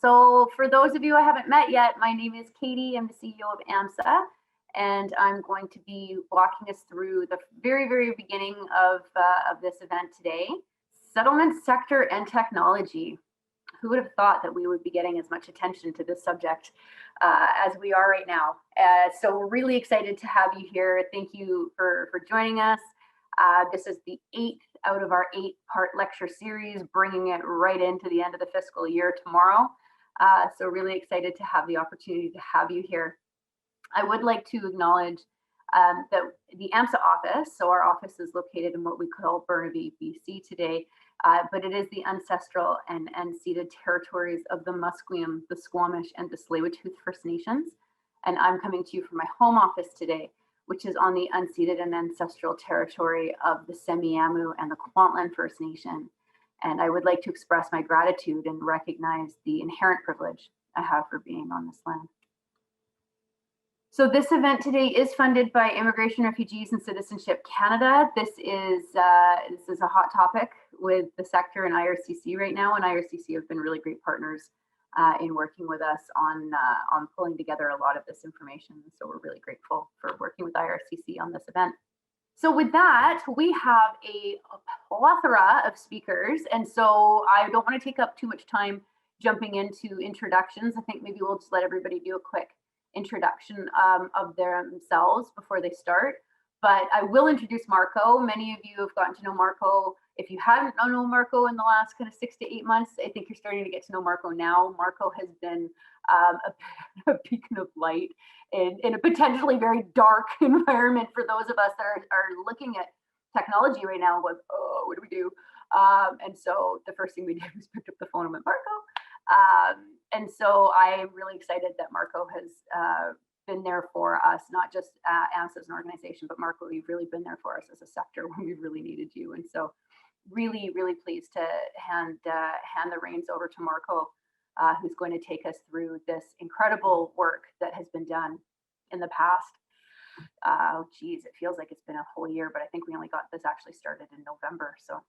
So for those of you I haven't met yet, my name is Katie. I'm the CEO of AMSSA, and I'm going to be walking us through the very, very beginning of this event today. Settlement sector and technology. Who would have thought that we would be getting as much attention to this subject as we are right now? So we're really excited to have you here. Thank you for joining us. This is the 8th out of our 8-part lecture series, bringing it right into the end of the fiscal year tomorrow. So really excited to have the opportunity to have you here. I would like to acknowledge that the AMSSA office, so our office is located in what we call Burnaby, BC today, but it is the ancestral and unceded territories of the Musqueam, the Squamish, and the Tsleil-Waututh First Nations. And I'm coming to you from my home office today, which is on the unceded and ancestral territory of the Semiahmoo and the Kwantlen First Nation. And I would like to express my gratitude and recognize the inherent privilege I have for being on this land. So this event today is funded by Immigration, Refugees and Citizenship Canada. This is a hot topic with the sector and IRCC right now, and IRCC have been really great partners in working with us on pulling together a lot of this information. So we're really grateful for working with IRCC on this event. So with that, we have a plethora of speakers, and so I don't want to take up too much time jumping into introductions. I think maybe we'll just let everybody do a quick introduction of themselves before they start. But I will introduce Marco. Many of you have gotten to know Marco. If you haven't known Marco in the last kind of 6 to 8 months, I think you're starting to get to know Marco now. Marco has been a beacon of light in a potentially very dark environment for those of us that are looking at technology right now. Like, oh, what do we do? And so the first thing we did was picked up the phone and went, Marco. And so I'm really excited that Marco has been there for us, not just AMSSA as an organization, but Marco, you've really been there for us as a sector when we really needed you. And so really, really pleased to hand the reins over to Marco, who's going to take us through this incredible work that has been done in the past. Oh, geez, it feels like it's been a whole year, but I think we only got this actually started in November. So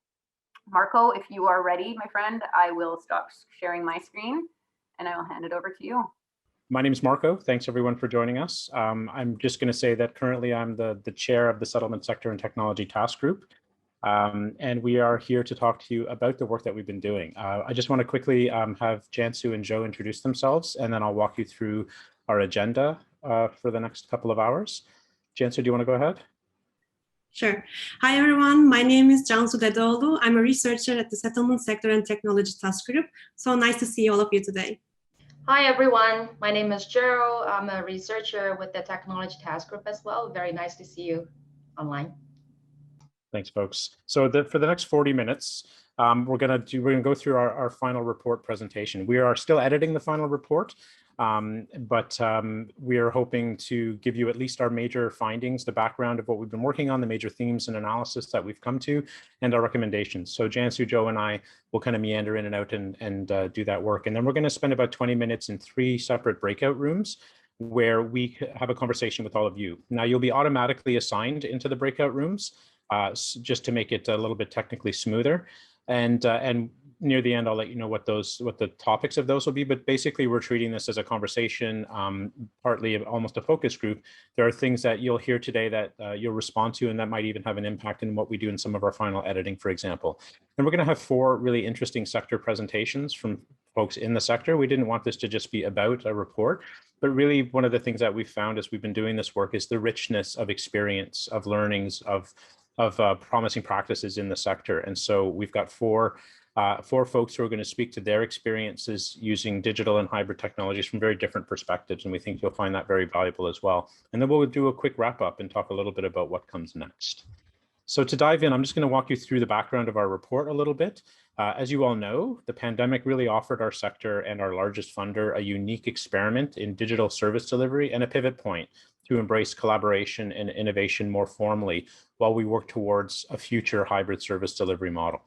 Marco, if you are ready, my friend, I will stop sharing my screen and I will hand it over to you. My name is Marco. Thanks everyone for joining us. I'm just going to say that currently I'm the chair of the Settlement Sector and Technology Task Group. And we are here to talk to you about the work that we've been doing. I just want to quickly have Jansu and Joe introduce themselves, and then I'll walk you through our agenda for the next couple of hours. Jansu, do you want to go ahead? Sure. Hi, everyone. My name is Jansu Dedeoğlu. I'm a researcher at the Settlement Sector and Technology Task Group. So nice to see all of you today. Hi, everyone. My name is Gerald. I'm a researcher with the Technology Task Group as well. Very nice to see you online. Thanks, folks. So for the next 40 minutes, we're going to go through our final report presentation. We are still editing the final report, but we are hoping to give you at least our major findings, the background of what we've been working on, the major themes and analysis that we've come to, and our recommendations. So Jansu, Joe, and I will kind of meander in and out and do that work. And then we're going to spend about 20 minutes in 3 separate breakout rooms where we have a conversation with all of you. Now, you'll be automatically assigned into the breakout rooms just to make it a little bit technically smoother. And near the end, I'll let you know what the topics of those will be. But basically, we're treating this as a conversation, partly almost a focus group. There are things that you'll hear today that you'll respond to, and that might even have an impact in what we do in some of our final editing, for example. And we're going to have 4 really interesting sector presentations from folks in the sector. We didn't want this to just be about a report, but really one of the things that we've found as we've been doing this work is the richness of experience, of learnings, of promising practices in the sector. And so we've got 4 folks who are going to speak to their experiences using digital and hybrid technologies from very different perspectives. And we think you'll find that very valuable as well. And then we'll do a quick wrap up and talk a little bit about what comes next. So to dive in, I'm just going to walk you through the background of our report a little bit. As you all know, the pandemic really offered our sector and our largest funder a unique experiment in digital service delivery and a pivot point to embrace collaboration and innovation more formally while we work towards a future hybrid service delivery model.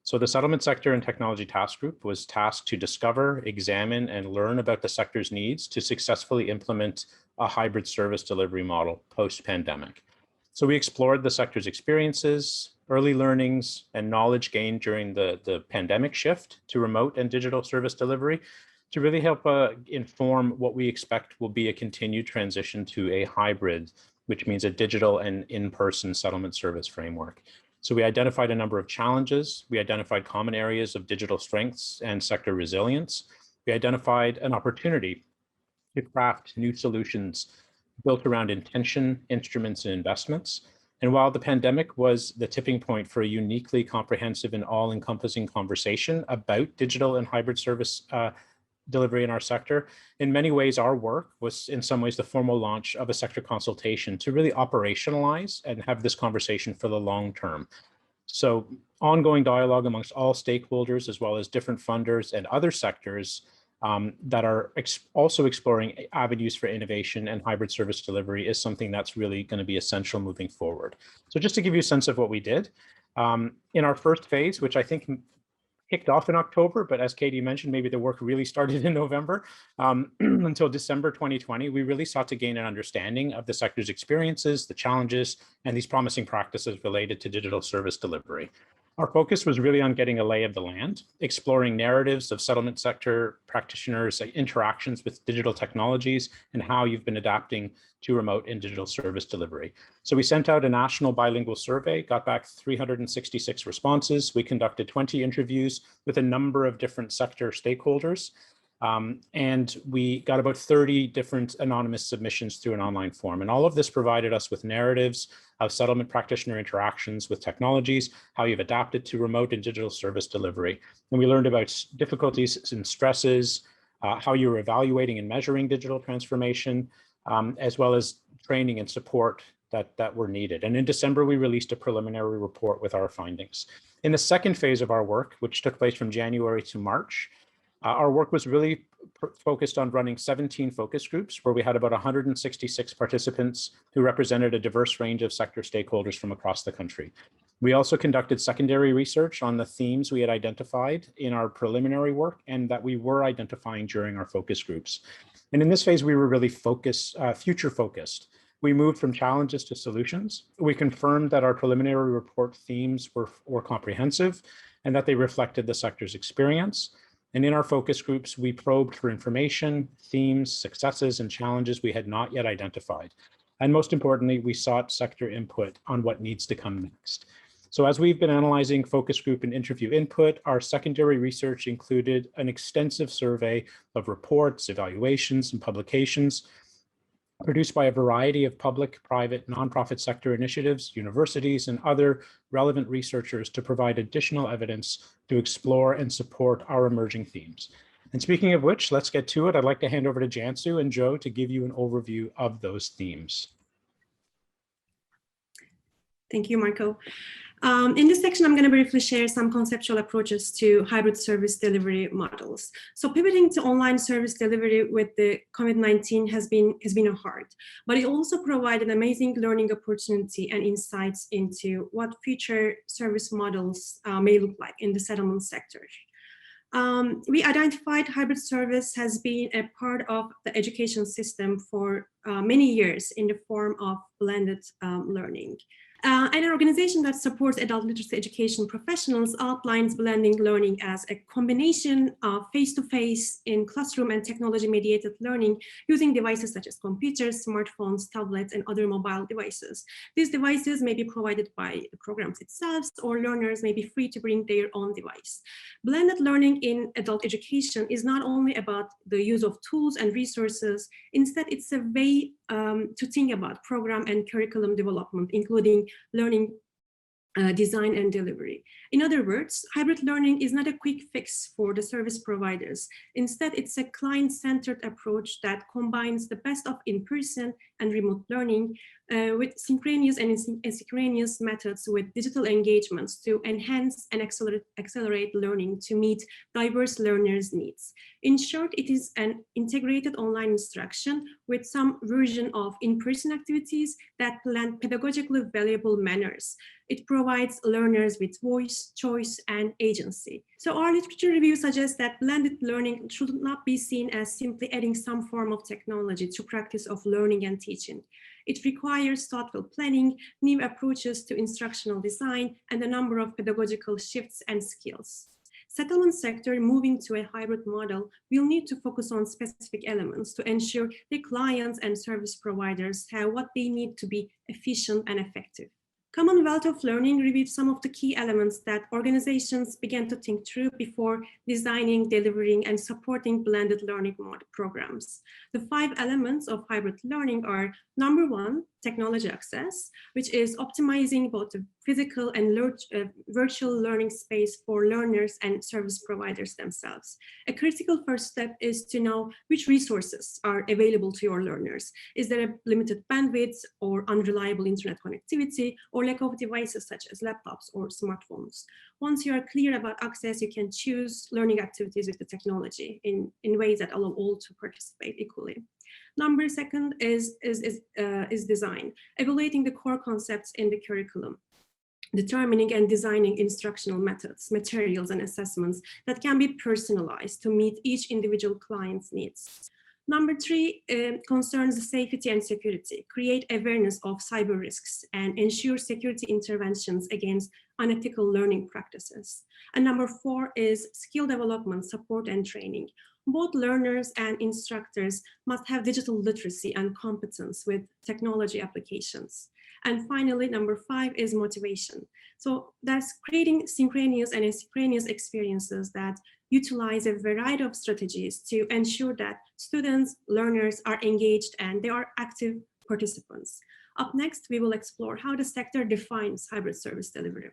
So the Settlement Sector and Technology Task Group was tasked to discover, examine, and learn about the sector's needs to successfully implement a hybrid service delivery model post-pandemic. So we explored the sector's experiences, early learnings, and knowledge gained during the pandemic shift to remote and digital service delivery, to really help inform what we expect will be a continued transition to a hybrid, which means a digital and in-person settlement service framework. So we identified a number of challenges. We identified common areas of digital strengths and sector resilience. We identified an opportunity to craft new solutions built around intention, instruments, and investments. And while the pandemic was the tipping point for a uniquely comprehensive and all-encompassing conversation about digital and hybrid service delivery in our sector, in many ways, our work was in some ways the formal launch of a sector consultation to really operationalize and have this conversation for the long term. So ongoing dialogue amongst all stakeholders, as well as different funders and other sectors that are also exploring avenues for innovation and hybrid service delivery is something that's really going to be essential moving forward. So just to give you a sense of what we did, in our first phase, which I think kicked off in October, but as Katie mentioned, maybe the work really started in November until December 2020, we really sought to gain an understanding of the sector's experiences, the challenges, and these promising practices related to digital service delivery. Our focus was really on getting a lay of the land, exploring narratives of settlement sector practitioners' interactions with digital technologies and how you've been adapting to remote and digital service delivery. So we sent out a national bilingual survey, got back 366 responses. We conducted 20 interviews with a number of different sector stakeholders. And we got about 30 different anonymous submissions through an online form. And all of this provided us with narratives of settlement practitioner interactions with technologies, how you've adapted to remote and digital service delivery. And we learned about difficulties and stresses, how you were evaluating and measuring digital transformation, as well as training and support that were needed. And in December, we released a preliminary report with our findings. In the second phase of our work, which took place from January to March, our work was really focused on running 17 focus groups where we had about 166 participants who represented a diverse range of sector stakeholders from across the country. We also conducted secondary research on the themes we had identified in our preliminary work and that we were identifying during our focus groups. And in this phase, we were really future focused. We moved from challenges to solutions. We confirmed that our preliminary report themes were comprehensive and that they reflected the sector's experience. And in our focus groups, we probed for information, themes, successes, and challenges we had not yet identified. And most importantly, we sought sector input on what needs to come next. So as we've been analyzing focus group and interview input, our secondary research included an extensive survey of reports, evaluations, and publications produced by a variety of public, private, nonprofit sector initiatives, universities, and other relevant researchers to provide additional evidence to explore and support our emerging themes. And speaking of which, let's get to it. I'd like to hand over to Jansu and Joe to give you an overview of those themes. Thank you, Marco. In this section, I'm going to briefly share some conceptual approaches to hybrid service delivery models. So pivoting to online service delivery with the COVID-19 has been hard, but it also provided an amazing learning opportunity and insights into what future service models may look like in the settlement sector. We identified hybrid service has been a part of the education system for many years in the form of blended learning. And an organization that supports adult literacy education professionals outlines blending learning as a combination of face-to-face in classroom and technology-mediated learning using devices such as computers, smartphones, tablets, and other mobile devices. These devices may be provided by the programs itself, or learners may be free to bring their own device. Blended learning in adult education is not only about the use of tools and resources, instead it's a way to think about program and curriculum development, including learning design and delivery. In other words, hybrid learning is not a quick fix for the service providers. Instead, it's a client-centered approach that combines the best of in-person and remote learning with synchronous and asynchronous methods with digital engagements to enhance and accelerate learning to meet diverse learners' needs. In short, it is an integrated online instruction with some version of in-person activities that blend pedagogically valuable manners. It provides learners with voice, choice, and agency. So our literature review suggests that blended learning should not be seen as simply adding some form of technology to practice of learning and teaching. It requires thoughtful planning, new approaches to instructional design, and a number of pedagogical shifts and skills. Settlement sector moving to a hybrid model will need to focus on specific elements to ensure the clients and service providers have what they need to be efficient and effective. Commonwealth of Learning reviewed some of the key elements that organizations began to think through before designing, delivering, and supporting blended learning programs. The 5 elements of hybrid learning are: number 1, technology access, which is optimizing both the physical and virtual learning space for learners and service providers themselves. A critical first step is to know which resources are available to your learners. Is there a limited bandwidth or unreliable internet connectivity or lack of devices such as laptops or smartphones? Once you are clear about access, you can choose learning activities with the technology in ways that allow all to participate equally. Number 2 is design, evaluating the core concepts in the curriculum, determining and designing instructional methods, materials, and assessments that can be personalized to meet each individual client's needs. Number 3 concerns the safety and security, create awareness of cyber risks and ensure security interventions against unethical learning practices. And number 4 is skill development, support, and training. Both learners and instructors must have digital literacy and competence with technology applications. And finally, number 5 is motivation. So that's creating synchronous and asynchronous experiences that utilize a variety of strategies to ensure that students, learners are engaged and they are active participants. Up next, we will explore how the sector defines hybrid service delivery.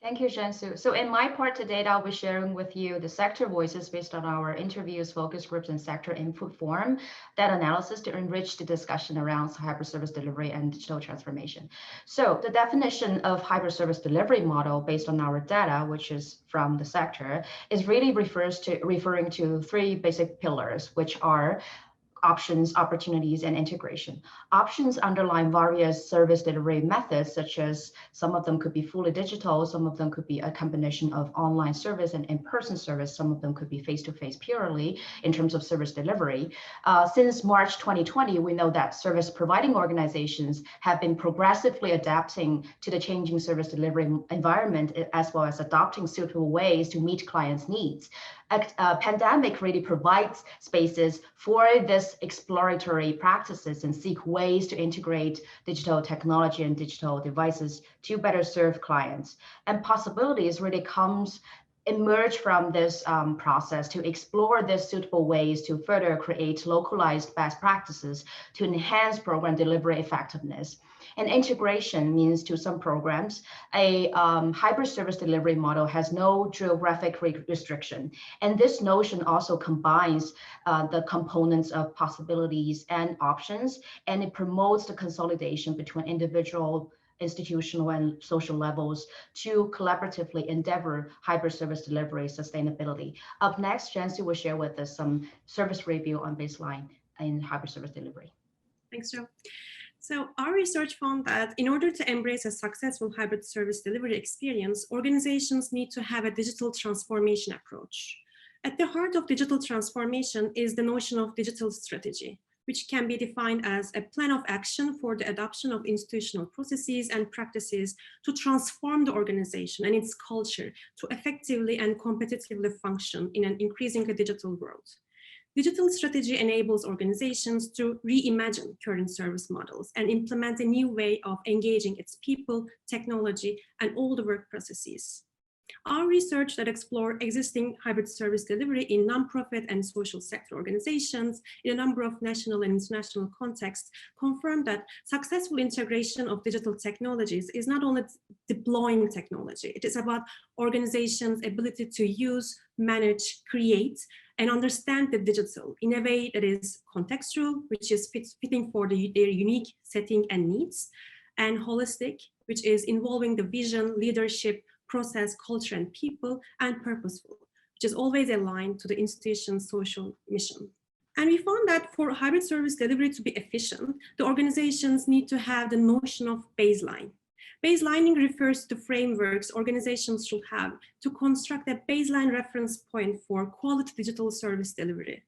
Thank you, Shansu. So in my part today, I'll be sharing with you the sector voices based on our interviews, focus groups, and sector input forum, that analysis to enrich the discussion around hybrid service delivery and digital transformation. So the definition of hybrid service delivery model based on our data, which is from the sector, is really referring to 3 basic pillars, which are options, opportunities, and integration. Options underline various service delivery methods, such as some of them could be fully digital, some of them could be a combination of online service and in-person service, some of them could be face-to-face purely in terms of service delivery. Since March 2020, we know that service providing organizations have been progressively adapting to the changing service delivery environment, as well as adopting suitable ways to meet clients' needs. A pandemic really provides spaces for this exploratory practices and seek ways to integrate digital technology and digital devices to better serve clients. And possibilities really emerge from this process to explore these suitable ways to further create localized best practices to enhance program delivery effectiveness. And integration means to some programs, a hybrid service delivery model has no geographic restriction. And this notion also combines the components of possibilities and options, and it promotes the consolidation between individual, institutional, and social levels to collaboratively endeavor hybrid service delivery sustainability. Up next, Shansu will share with us some service review on baseline in hybrid service delivery. Thanks, Jo. So our research found that in order to embrace a successful hybrid service delivery experience, organizations need to have a digital transformation approach. At the heart of digital transformation is the notion of digital strategy, which can be defined as a plan of action for the adoption of institutional processes and practices to transform the organization and its culture to effectively and competitively function in an increasingly digital world. Digital strategy enables organizations to reimagine current service models and implement a new way of engaging its people, technology, and all the work processes. Our research that explore existing hybrid service delivery in nonprofit and social sector organizations in a number of national and international contexts confirmed that successful integration of digital technologies is not only deploying technology, it is about organizations' ability to use, manage, create, and understand the digital in a way that is contextual, which is fitting for their unique setting and needs, and holistic, which is involving the vision, leadership, process, culture, and people, and purposeful, which is always aligned to the institution's social mission. And we found that for hybrid service delivery to be efficient, the organizations need to have the notion of baseline. Baselining refers to frameworks organizations should have to construct a baseline reference point for quality digital service delivery.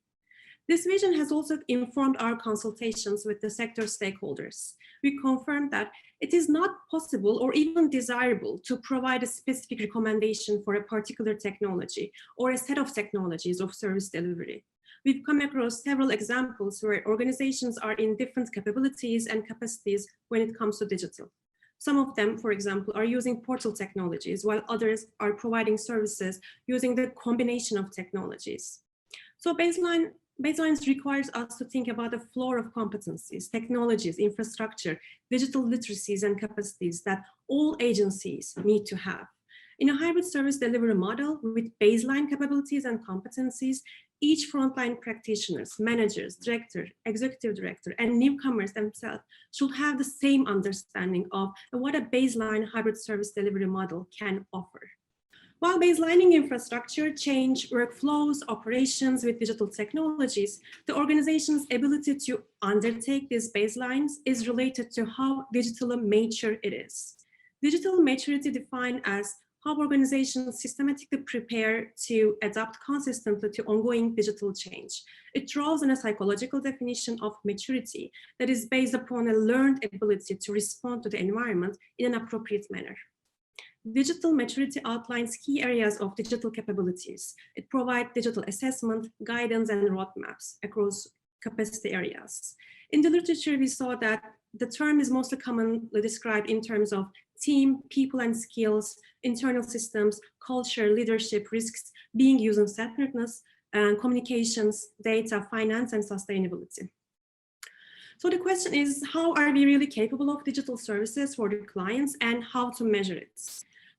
This vision has also informed our consultations with the sector stakeholders. We confirmed that it is not possible or even desirable to provide a specific recommendation for a particular technology or a set of technologies of service delivery. We've come across several examples where organizations are in different capabilities and capacities when it comes to digital. Some of them, for example, are using portal technologies, while others are providing services using the combination of technologies. So baselines requires us to think about a floor of competencies, technologies, infrastructure, digital literacies, and capacities that all agencies need to have. In a hybrid service delivery model with baseline capabilities and competencies, each frontline practitioners, managers, director, executive director, and newcomers themselves should have the same understanding of what a baseline hybrid service delivery model can offer. While baselining infrastructure, change workflows, operations with digital technologies, the organization's ability to undertake these baselines is related to how digitally mature it is. Digital maturity defined as how organizations systematically prepare to adapt consistently to ongoing digital change. It draws on a psychological definition of maturity that is based upon a learned ability to respond to the environment in an appropriate manner. Digital maturity outlines key areas of digital capabilities. It provides digital assessment, guidance, and roadmaps across capacity areas. In the literature, we saw that the term is mostly commonly described in terms of team, people and skills, internal systems, culture, leadership, risks, being user-centeredness, and communications, data, finance, and sustainability. So the question is, how are we really capable of digital services for the clients and how to measure it?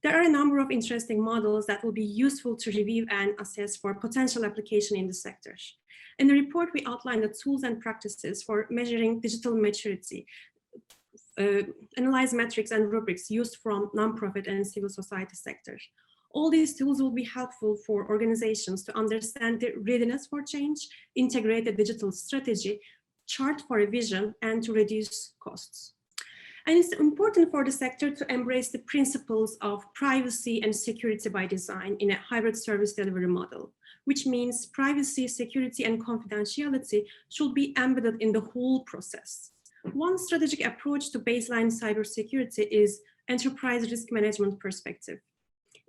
There are a number of interesting models that will be useful to review and assess for potential application in the sector. In the report, we outline the tools and practices for measuring digital maturity, analyze metrics and rubrics used from nonprofit and civil society sectors. All these tools will be helpful for organizations to understand the readiness for change, integrate a digital strategy, chart for a vision, and to reduce costs. And it's important for the sector to embrace the principles of privacy and security by design in a hybrid service delivery model, which means privacy, security, and confidentiality should be embedded in the whole process. One strategic approach to baseline cybersecurity is enterprise risk management perspective.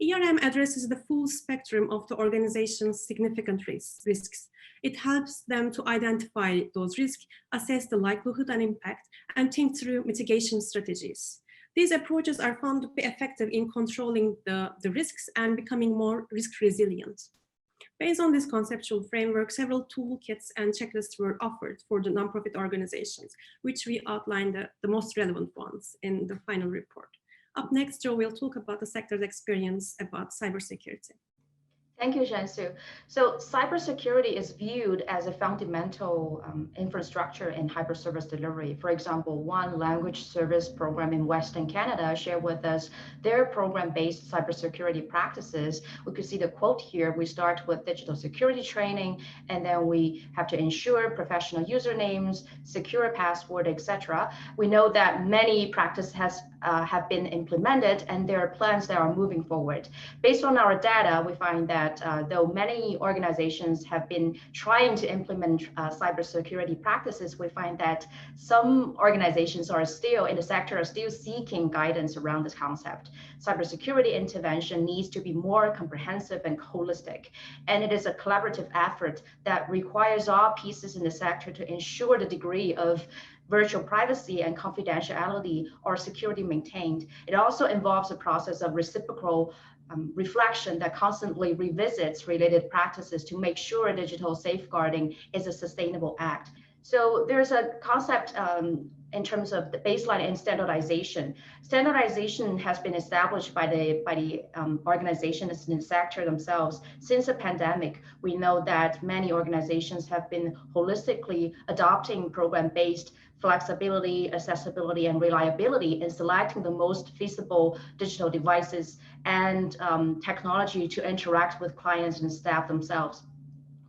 ERM addresses the full spectrum of the organization's significant risks. It helps them to identify those risks, assess the likelihood and impact, and think through mitigation strategies. These approaches are found to be effective in controlling the risks and becoming more risk resilient. Based on this conceptual framework, several toolkits and checklists were offered for the nonprofit organizations, which we outlined the most relevant ones in the final report. Up next, Joe will talk about the sector's experience about cybersecurity. Thank you, Jansu. So cybersecurity is viewed as a fundamental infrastructure in hyperservice delivery. For example, one language service program in Western Canada shared with us their program-based cybersecurity practices. We could see the quote here. We start with digital security training, and then we have to ensure professional usernames, secure password, etc. We know that many practices have been implemented, and there are plans that are moving forward. Based on our data, we find that though many organizations have been trying to implement cybersecurity practices, we find that some organizations are still in the sector are still seeking guidance around this concept. Cybersecurity intervention needs to be more comprehensive and holistic, and it is a collaborative effort that requires all pieces in the sector to ensure the degree of virtual privacy and confidentiality or security maintained. It also involves a process of reciprocal reflection that constantly revisits related practices to make sure digital safeguarding is a sustainable act. So there's a concept in terms of the baseline and standardization. Standardization has been established by the organizations in the sector themselves. Since the pandemic, we know that many organizations have been holistically adopting program-based flexibility, accessibility, and reliability in selecting the most feasible digital devices and technology to interact with clients and staff themselves.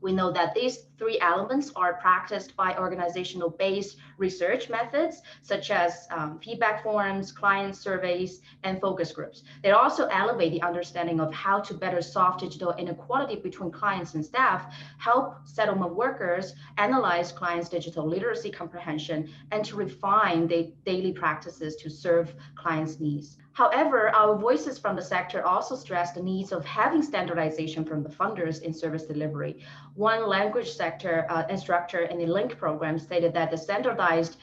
We know that these three elements are practiced by organizational-based research methods, such as feedback forums, client surveys, and focus groups. They also elevate the understanding of how to better solve digital inequality between clients and staff, help settlement workers analyze clients' digital literacy comprehension, and to refine the daily practices to serve clients' needs. However, our voices from the sector also stress the needs of having standardization from the funders in service delivery. One language sector instructor in the LINK program stated that the standardized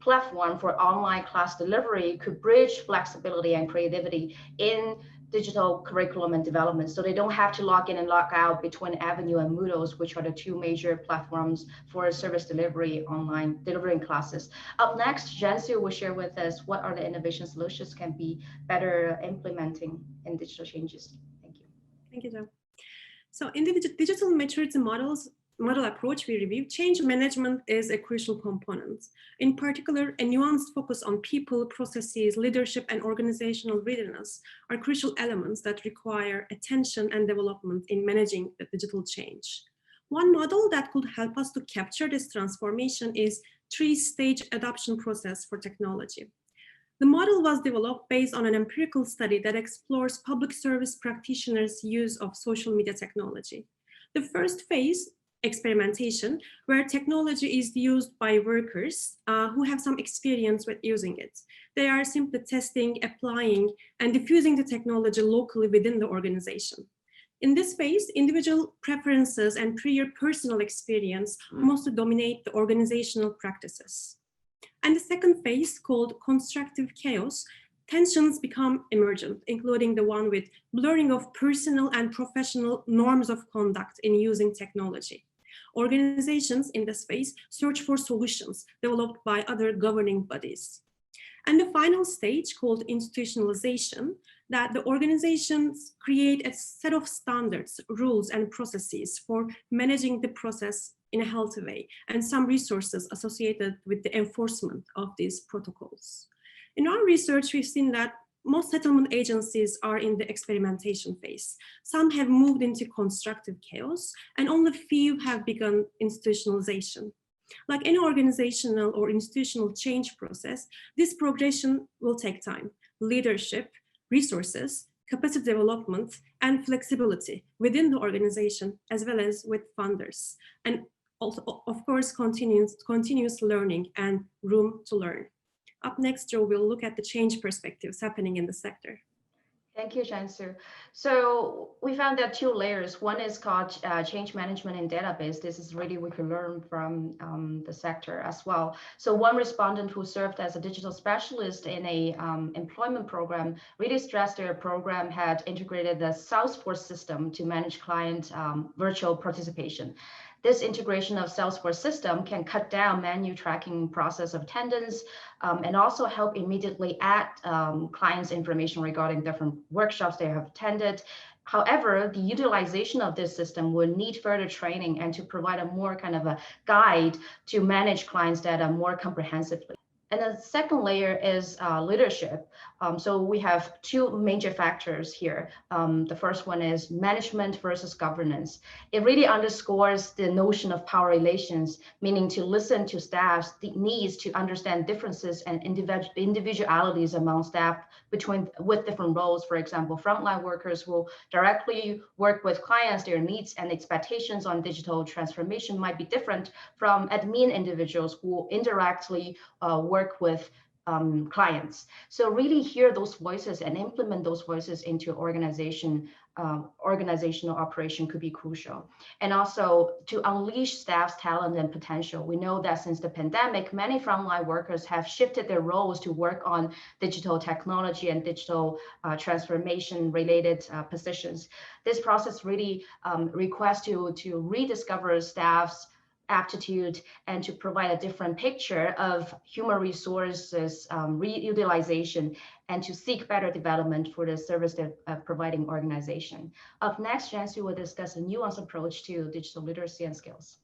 platform for online class delivery could bridge flexibility and creativity in digital curriculum and development, so they don't have to log in and log out between Avenue and Moodles, which are the two major platforms for service delivery online delivering classes. Up next, Jansu will share with us what are the innovation solutions can be better implementing in digital changes. Thank you. Thank you, Jo. So in the digital maturity model approach we reviewed, change management is a crucial component. In particular, a nuanced focus on people, processes, leadership, and organizational readiness are crucial elements that require attention and development in managing the digital change. One model that could help us to capture this transformation is three-stage adoption process for technology. The model was developed based on an empirical study that explores public service practitioners' use of social media technology. The first phase, experimentation, where technology is used by workers who have some experience with using it. They are simply testing, applying, and diffusing the technology locally within the organization. In this phase, individual preferences and prior personal experience mostly dominate the organizational practices. And the second phase, called constructive chaos, tensions become emergent, including the one with blurring of personal and professional norms of conduct in using technology. Organizations in this phase search for solutions developed by other governing bodies. And the final stage, called institutionalization, that the organizations create a set of standards, rules, and processes for managing the process in a healthy way, and some resources associated with the enforcement of these protocols. In our research, we've seen that most settlement agencies are in the experimentation phase. Some have moved into constructive chaos, and only few have begun institutionalization. Like any organizational or institutional change process, this progression will take time. Leadership, resources, capacity development, and flexibility within the organization, as well as with funders. And also, of course, continuous learning and room to learn. Up next, Jo will look at the change perspectives happening in the sector. Thank you, Jansu. So we found that two layers. One is called change management in database. This is really we can learn from the sector as well. So one respondent who served as a digital specialist in a employment program really stressed their program had integrated the Salesforce system to manage client virtual participation. This integration of Salesforce system can cut down manual tracking process of attendance and also help immediately add clients' information regarding different workshops they have attended. However, the utilization of this system would need further training and to provide a more kind of a guide to manage clients' data more comprehensively. And the second layer is leadership. So we have two major factors here. The first one is management versus governance. It really underscores the notion of power relations, meaning to listen to staff's needs to understand differences and individualities among staff with different roles. For example, frontline workers will directly work with clients, their needs and expectations on digital transformation might be different from admin individuals who indirectly work with clients. So really hear those voices and implement those voices into organizational operation could be crucial. And also to unleash staff's talent and potential. We know that since the pandemic, many frontline workers have shifted their roles to work on digital technology and digital transformation related positions. This process really requests to rediscover staff's aptitude and to provide a different picture of human resources reutilization and to seek better development for the service providing organization. Up next, Jansu will discuss a nuanced approach to digital literacy and skills.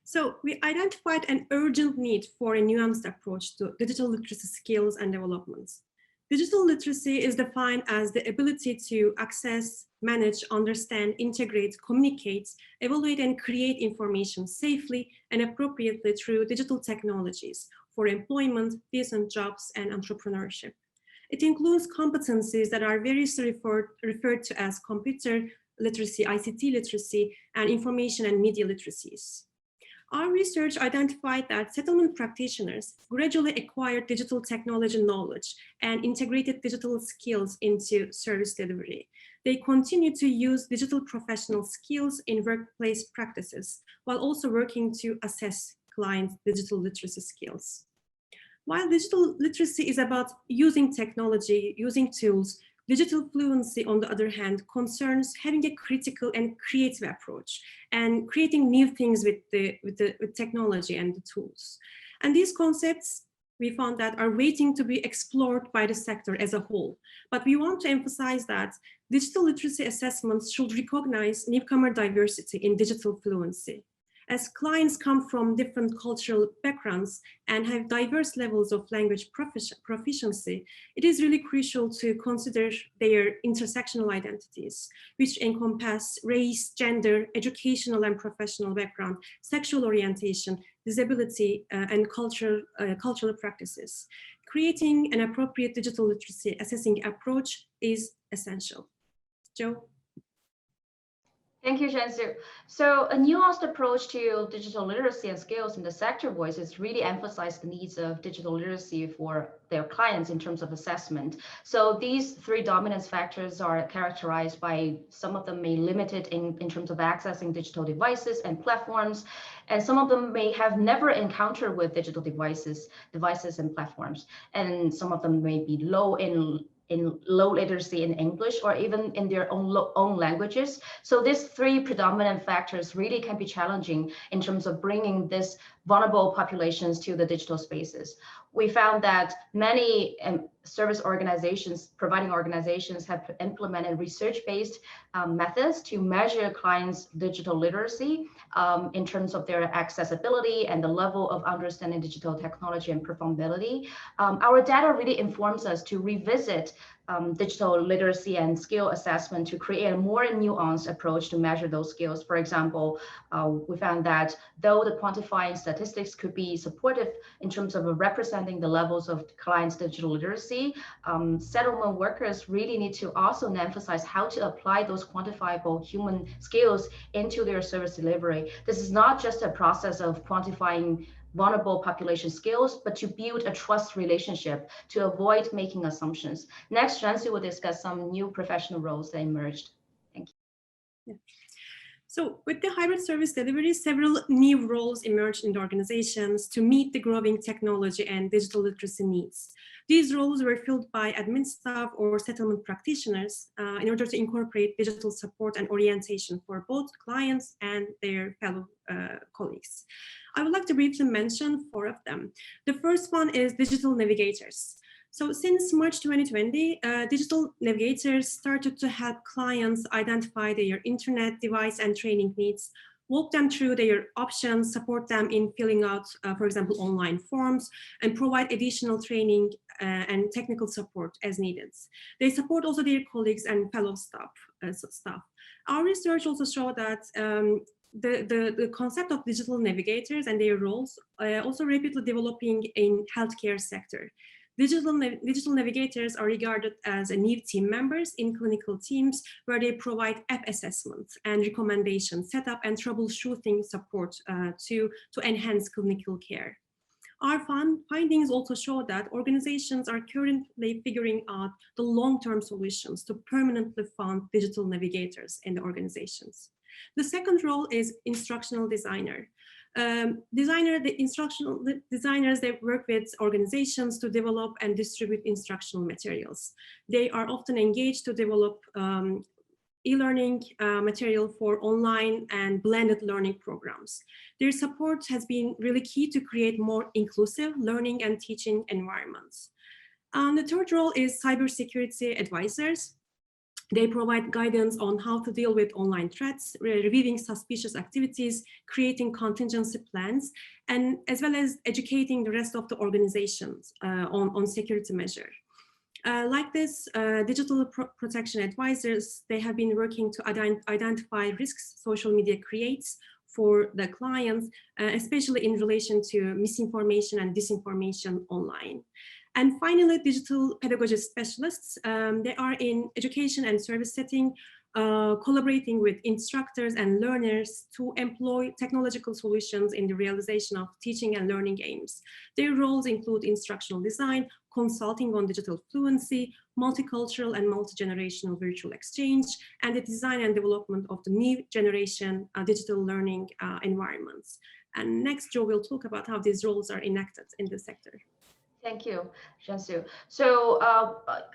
So we identified an urgent need for a nuanced approach to digital literacy skills and developments. Digital literacy is defined as the ability to access, manage, understand, integrate, communicate, evaluate, and create information safely and appropriately through digital technologies for employment, decent jobs, and entrepreneurship. It includes competencies that are variously referred to as computer literacy, ICT literacy, and information and media literacies. Our research identified that settlement practitioners gradually acquired digital technology knowledge and integrated digital skills into service delivery. They continue to use digital professional skills in workplace practices, while also working to assess clients' digital literacy skills. While digital literacy is about using technology, using tools, digital fluency, on the other hand, concerns having a critical and creative approach and creating new things with technology and the tools. And these concepts, we found that, are waiting to be explored by the sector as a whole. But we want to emphasize that digital literacy assessments should recognize newcomer diversity in digital fluency. As clients come from different cultural backgrounds and have diverse levels of language proficiency, it is really crucial to consider their intersectional identities, which encompass race, gender, educational and professional background, sexual orientation, disability, and cultural practices. Creating an appropriate digital literacy assessing approach is essential. Joe? Thank you, Shansu. So a nuanced approach to digital literacy and skills in the sector voices really emphasize the needs of digital literacy for their clients in terms of assessment. So these three dominant factors are characterized by some of them may limited in terms of accessing digital devices and platforms, and some of them may have never encountered with digital devices and platforms, and some of them may be low literacy in English or even in their own languages. So these three predominant factors really can be challenging in terms of bringing this vulnerable populations to the digital spaces. We found that many service organizations, providing organizations, have implemented research-based methods to measure clients' digital literacy in terms of their accessibility and the level of understanding digital technology and performability. Our data really informs us to revisit digital literacy and skill assessment to create a more nuanced approach to measure those skills. For example, we found that though the quantifying statistics could be supportive in terms of representing the levels of clients' digital literacy, settlement workers really need to also emphasize how to apply those quantifiable human skills into their service delivery. This is not just a process of quantifying vulnerable population skills, but to build a trust relationship to avoid making assumptions. Next, Shansu will discuss some new professional roles that emerged. Thank you. Yeah. So with the hybrid service delivery, several new roles emerged in the organizations to meet the growing technology and digital literacy needs. These roles were filled by admin staff or settlement practitioners in order to incorporate digital support and orientation for both clients and their fellow colleagues. I would like to briefly mention 4 of them. The first one is digital navigators. So since March 2020, digital navigators started to help clients identify their internet device and training needs, walk them through their options, support them in filling out, for example, online forms, and provide additional training and technical support as needed. They support also their colleagues and fellow staff. Our research also showed that the concept of digital navigators and their roles also rapidly developing in healthcare sector. Digital navigators are regarded as new team members in clinical teams where they provide app assessments and recommendations, setup and troubleshooting support to enhance clinical care. Our findings also show that organizations are currently figuring out the long-term solutions to permanently fund digital navigators in the organizations. The second role is instructional designer. The instructional designers, they work with organizations to develop and distribute instructional materials. They are often engaged to develop e-learning material for online and blended learning programs. Their support has been really key to create more inclusive learning and teaching environments. The third role is cybersecurity advisors. They provide guidance on how to deal with online threats, reviewing suspicious activities, creating contingency plans, and as well as educating the rest of the organizations on security measures. Like this, digital protection advisors, they have been working to identify risks social media creates for the clients, especially in relation to misinformation and disinformation online. And finally, digital pedagogy specialists, they are in education and service setting, collaborating with instructors and learners to employ technological solutions in the realization of teaching and learning aims. Their roles include instructional design, consulting on digital fluency, multicultural and multi-generational virtual exchange, and the design and development of the new generation digital learning environments. And next, Joe will talk about how these roles are enacted in the sector. Thank you, Jansu. So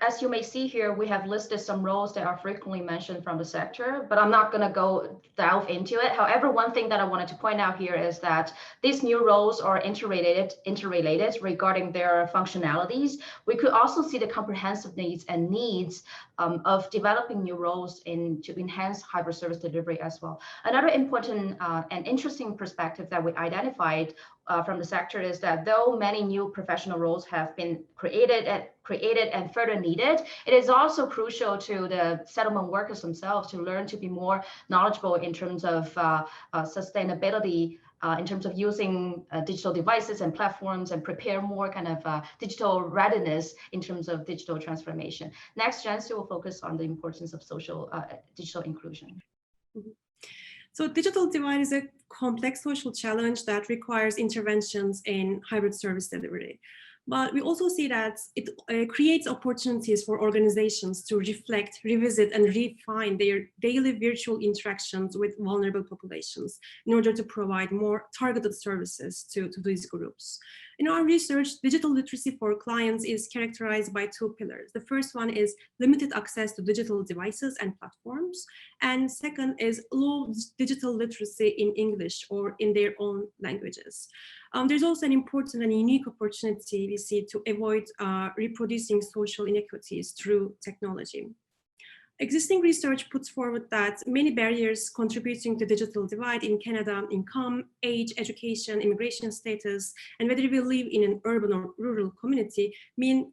as you may see here, we have listed some roles that are frequently mentioned from the sector, but I'm not going to delve into it. However, one thing that I wanted to point out here is that these new roles are interrelated regarding their functionalities. We could also see the comprehensive needs of developing new roles to enhance hybrid service delivery as well. Another important and interesting perspective that we identified from the sector is that though many new professional roles have been created and further needed, it is also crucial to the settlement workers themselves to learn to be more knowledgeable in terms of sustainability, in terms of using digital devices and platforms, and prepare more kind of digital readiness in terms of digital transformation. Next, Jansu will focus on the importance of digital inclusion. Mm-hmm. So digital divide is a complex social challenge that requires interventions in hybrid service delivery. But we also see that it creates opportunities for organizations to reflect, revisit, and refine their daily virtual interactions with vulnerable populations in order to provide more targeted services to these groups. In our research, digital literacy for clients is characterized by two pillars. The first one is limited access to digital devices and platforms. And second is low digital literacy in English or in their own languages. There's also an important and unique opportunity we see to avoid reproducing social inequities through technology. Existing research puts forward that many barriers contributing to digital divide in Canada: income, age, education, immigration status, and whether we live in an urban or rural community mean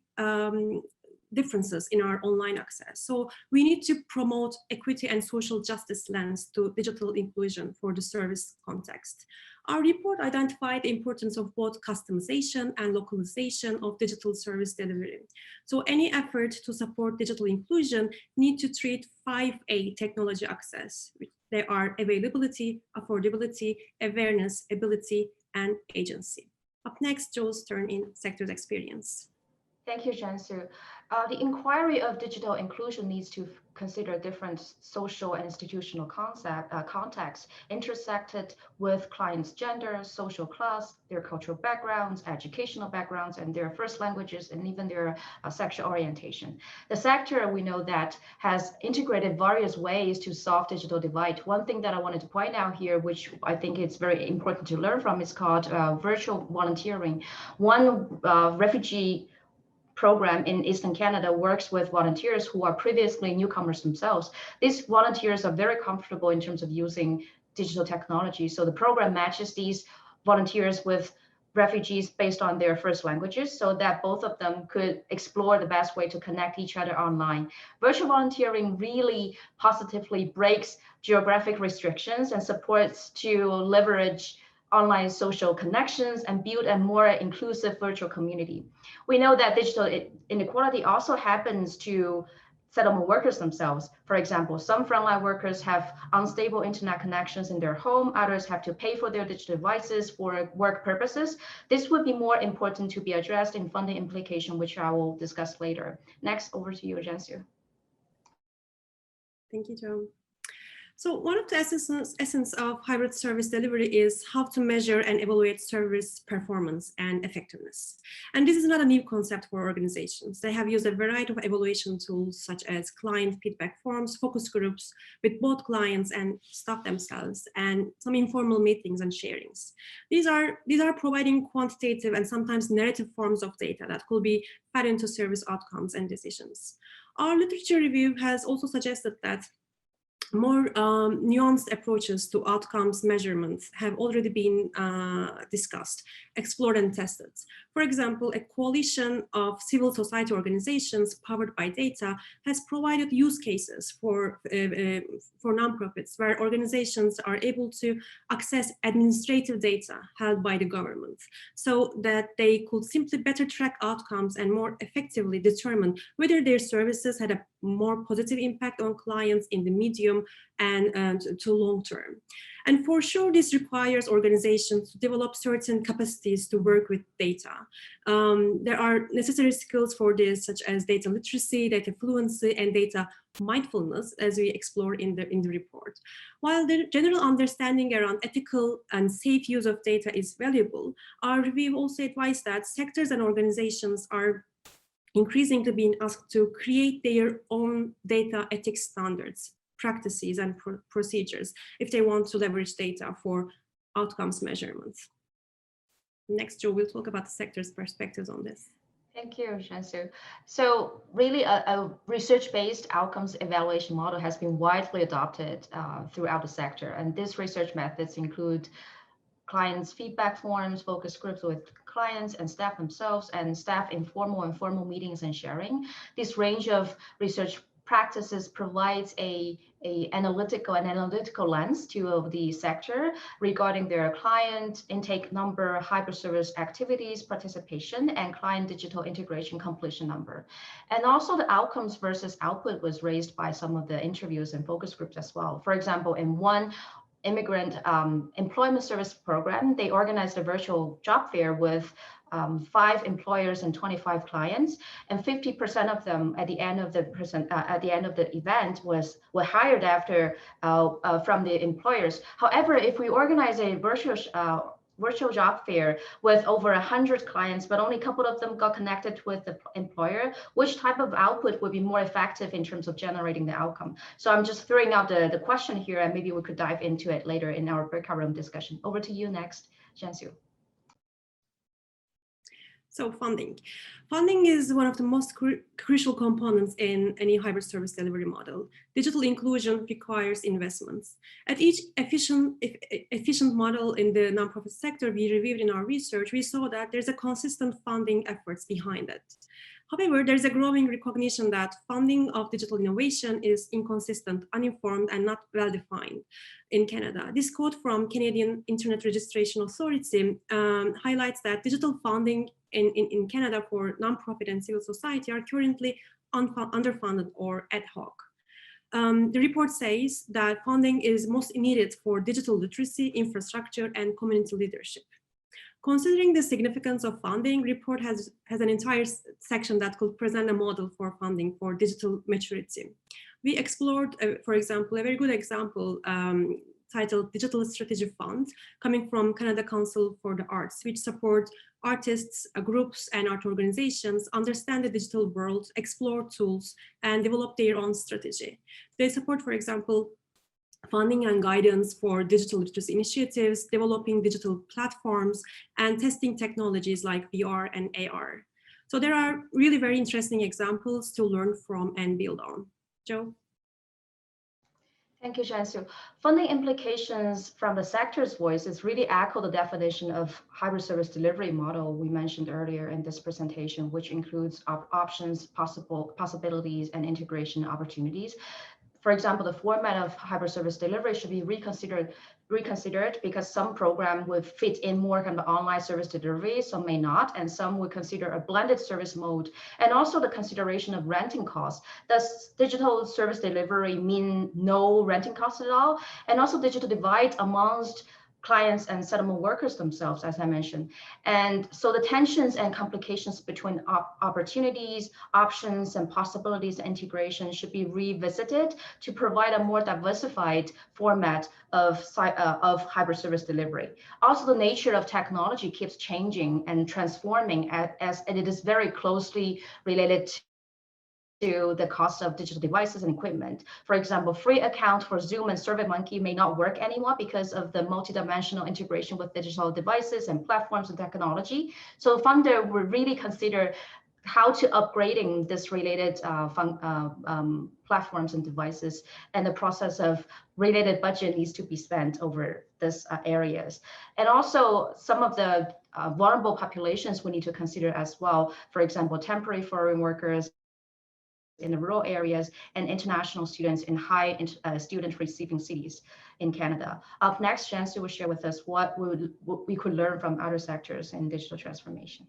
differences in our online access. So we need to promote equity and social justice lens to digital inclusion for the service context. Our report identified the importance of both customization and localization of digital service delivery. So any effort to support digital inclusion need to treat 5A technology access. They are availability, affordability, awareness, ability, and agency. Up next, Joe's turn in sector's experience. Thank you, Jansu. The inquiry of digital inclusion needs to consider different social and institutional contexts intersected with clients' gender, social class, their cultural backgrounds, educational backgrounds, and their first languages, and even their sexual orientation. The sector, we know that, has integrated various ways to solve digital divide. One thing that I wanted to point out here, which I think is very important to learn from, is called virtual volunteering. One refugee program in Eastern Canada works with volunteers who are previously newcomers themselves. These volunteers are very comfortable in terms of using digital technology. So the program matches these volunteers with refugees based on their first languages so that both of them could explore the best way to connect each other online. Virtual volunteering really positively breaks geographic restrictions and supports to leverage online social connections and build a more inclusive virtual community. We know that digital inequality also happens to settlement workers themselves. For example, some frontline workers have unstable internet connections in their home, others have to pay for their digital devices for work purposes. This would be more important to be addressed in funding implication, which I will discuss later. Next, over to you, Jansu. Thank you, Joe. So one of the essence of hybrid service delivery is how to measure and evaluate service performance and effectiveness. And this is not a new concept for organizations. They have used a variety of evaluation tools such as client feedback forms, focus groups with both clients and staff themselves, and some informal meetings and sharings. These are providing quantitative and sometimes narrative forms of data that could be fed into service outcomes and decisions. Our literature review has also suggested that more nuanced approaches to outcomes measurements have already been discussed, explored, and tested. For example, a coalition of civil society organizations powered by data has provided use cases for nonprofits where organizations are able to access administrative data held by the government so that they could simply better track outcomes and more effectively determine whether their services had a more positive impact on clients in the medium and to long term. And for sure, this requires organizations to develop certain capacities to work with data. There are necessary skills for this, such as data literacy, data fluency, and data mindfulness, as we explore in the report. While the general understanding around ethical and safe use of data is valuable, our review also advised that sectors and organizations are increasingly being asked to create their own data ethics standards, practices, and procedures if they want to leverage data for outcomes measurements. Next, Joe will talk about the sector's perspectives on this. Thank you, Shansu. So really a research-based outcomes evaluation model has been widely adopted throughout the sector. And these research methods include clients' feedback forms, focus groups with clients and staff themselves, and staff informal and formal meetings and sharing. This range of research practices provides an analytical lens to the sector regarding their client intake number, hyperservice activities, participation, and client digital integration completion number. And also the outcomes versus output was raised by some of the interviews and focus groups as well. For example, in one immigrant employment service program, they organized a virtual job fair with 5 employers and 25 clients, and 50% of them at the end of the event were hired after from the employers. However, if we organize a virtual job fair with over 100 clients, but only a couple of them got connected with the employer, which type of output would be more effective in terms of generating the outcome? So I'm just throwing out the question here, and maybe we could dive into it later in our breakout room discussion. Over to you next, Jianxiu. So funding. Funding is one of the most crucial components in any hybrid service delivery model. Digital inclusion requires investments. At each efficient model in the nonprofit sector we reviewed in our research, we saw that there's a consistent funding efforts behind it. However, there's a growing recognition that funding of digital innovation is inconsistent, uninformed, and not well-defined in Canada. This quote from Canadian Internet Registration Authority highlights that digital funding in Canada for nonprofit and civil society are currently underfunded or ad hoc. The report says that funding is most needed for digital literacy, infrastructure, and community leadership. Considering the significance of funding, report has an entire section that could present a model for funding for digital maturity. We explored, for example, a very good example titled Digital Strategy Fund, coming from Canada Council for the Arts, which support artists, groups, and art organizations understand the digital world, explore tools, and develop their own strategy. They support, for example, funding and guidance for digital literacy initiatives, developing digital platforms, and testing technologies like VR and AR. So there are really very interesting examples to learn from and build on. Joe? Thank you, Jianxiu. Funding implications from the sector's voices really echo the definition of hybrid service delivery model we mentioned earlier in this presentation, which includes options, possibilities, and integration opportunities. For example, the format of hybrid service delivery should be reconsidered because some program would fit in more kind of online service delivery, some may not, and some would consider a blended service mode. And also the consideration of renting costs. Does digital service delivery mean no renting costs at all? And also digital divide amongst clients and settlement workers themselves, as I mentioned. And so the tensions and complications between opportunities, options, and possibilities of integration should be revisited to provide a more diversified format of hybrid service delivery. Also, the nature of technology keeps changing and transforming and it is very closely related to the cost of digital devices and equipment. For example, free account for Zoom and SurveyMonkey may not work anymore because of the multidimensional integration with digital devices and platforms and technology. So funder would really how to upgrading this related platforms and devices, and the process of related budget needs to be spent over these areas. And also some of the vulnerable populations we need to consider as well. For example, temporary foreign workers in the rural areas and international students in high student receiving cities in Canada. Up next, Jansu will share with us what we could learn from other sectors in digital transformation.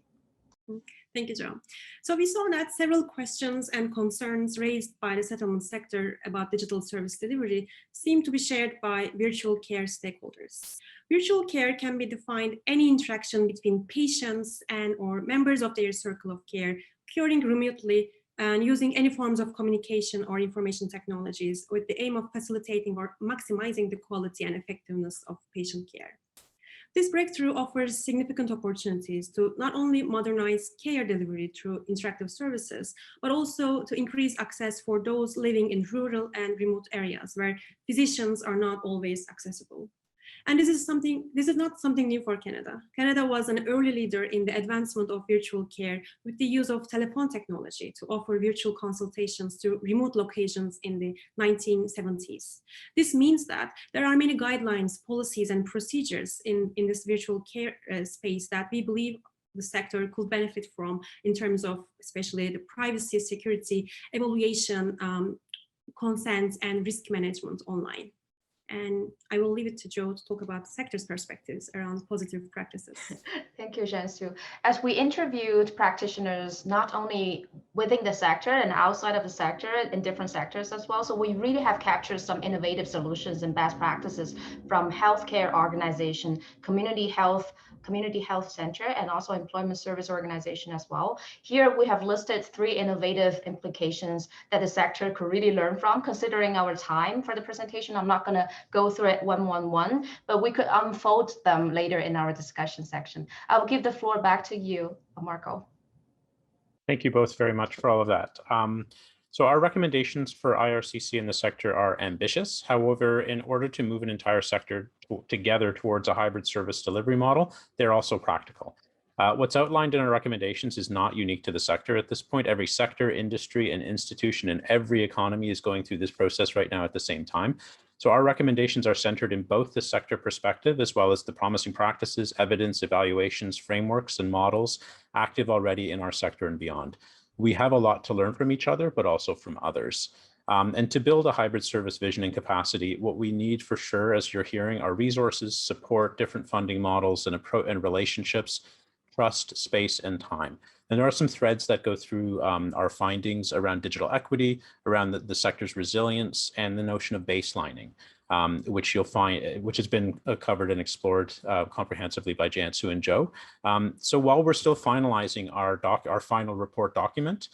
Thank you, Joe. So we saw that several questions and concerns raised by the settlement sector about digital service delivery seem to be shared by virtual care stakeholders. Virtual care can be defined any interaction between patients and or members of their circle of care occurring remotely and using any forms of communication or information technologies with the aim of facilitating or maximizing the quality and effectiveness of patient care. This breakthrough offers significant opportunities to not only modernize care delivery through interactive services, but also to increase access for those living in rural and remote areas where physicians are not always accessible. And this is not something new for Canada. Canada was an early leader in the advancement of virtual care with the use of telephone technology to offer virtual consultations to remote locations in the 1970s. This means that there are many guidelines, policies, and procedures in this virtual care space that we believe the sector could benefit from in terms of especially the privacy, security, evaluation, consent, and risk management online. And I will leave it to Joe to talk about the sector's perspectives around positive practices. Thank you, Jansu. As we interviewed practitioners, not only within the sector and outside of the sector in different sectors as well, so we really have captured some innovative solutions and best practices from healthcare organization, community health center, and also employment service organization as well. Here we have listed 3 innovative implications that the sector could really learn from. Considering our time for the presentation, I'm not going to go through it one, but we could unfold them later in our discussion section. I'll give the floor back to you, Marco. Thank you both very much for all of that. So our recommendations for IRCC in the sector are ambitious. However, in order to move an entire sector together towards a hybrid service delivery model, they're also practical. What's outlined in our recommendations is not unique to the sector at this point. Every sector, industry, and institution in every economy is going through this process right now at the same time. So our recommendations are centered in both the sector perspective as well as the promising practices, evidence, evaluations, frameworks, and models active already in our sector and beyond. We have a lot to learn from each other, but also from others. And to build a hybrid service vision and capacity, what we need for sure, as you're hearing, are resources, support, different funding models, and relationships, trust, space, and time. And there are some threads that go through our findings around digital equity, around the sector's resilience, and the notion of baselining, which you'll find, which has been covered and explored comprehensively by Jansu and Joe. So while we're still finalizing our final report document,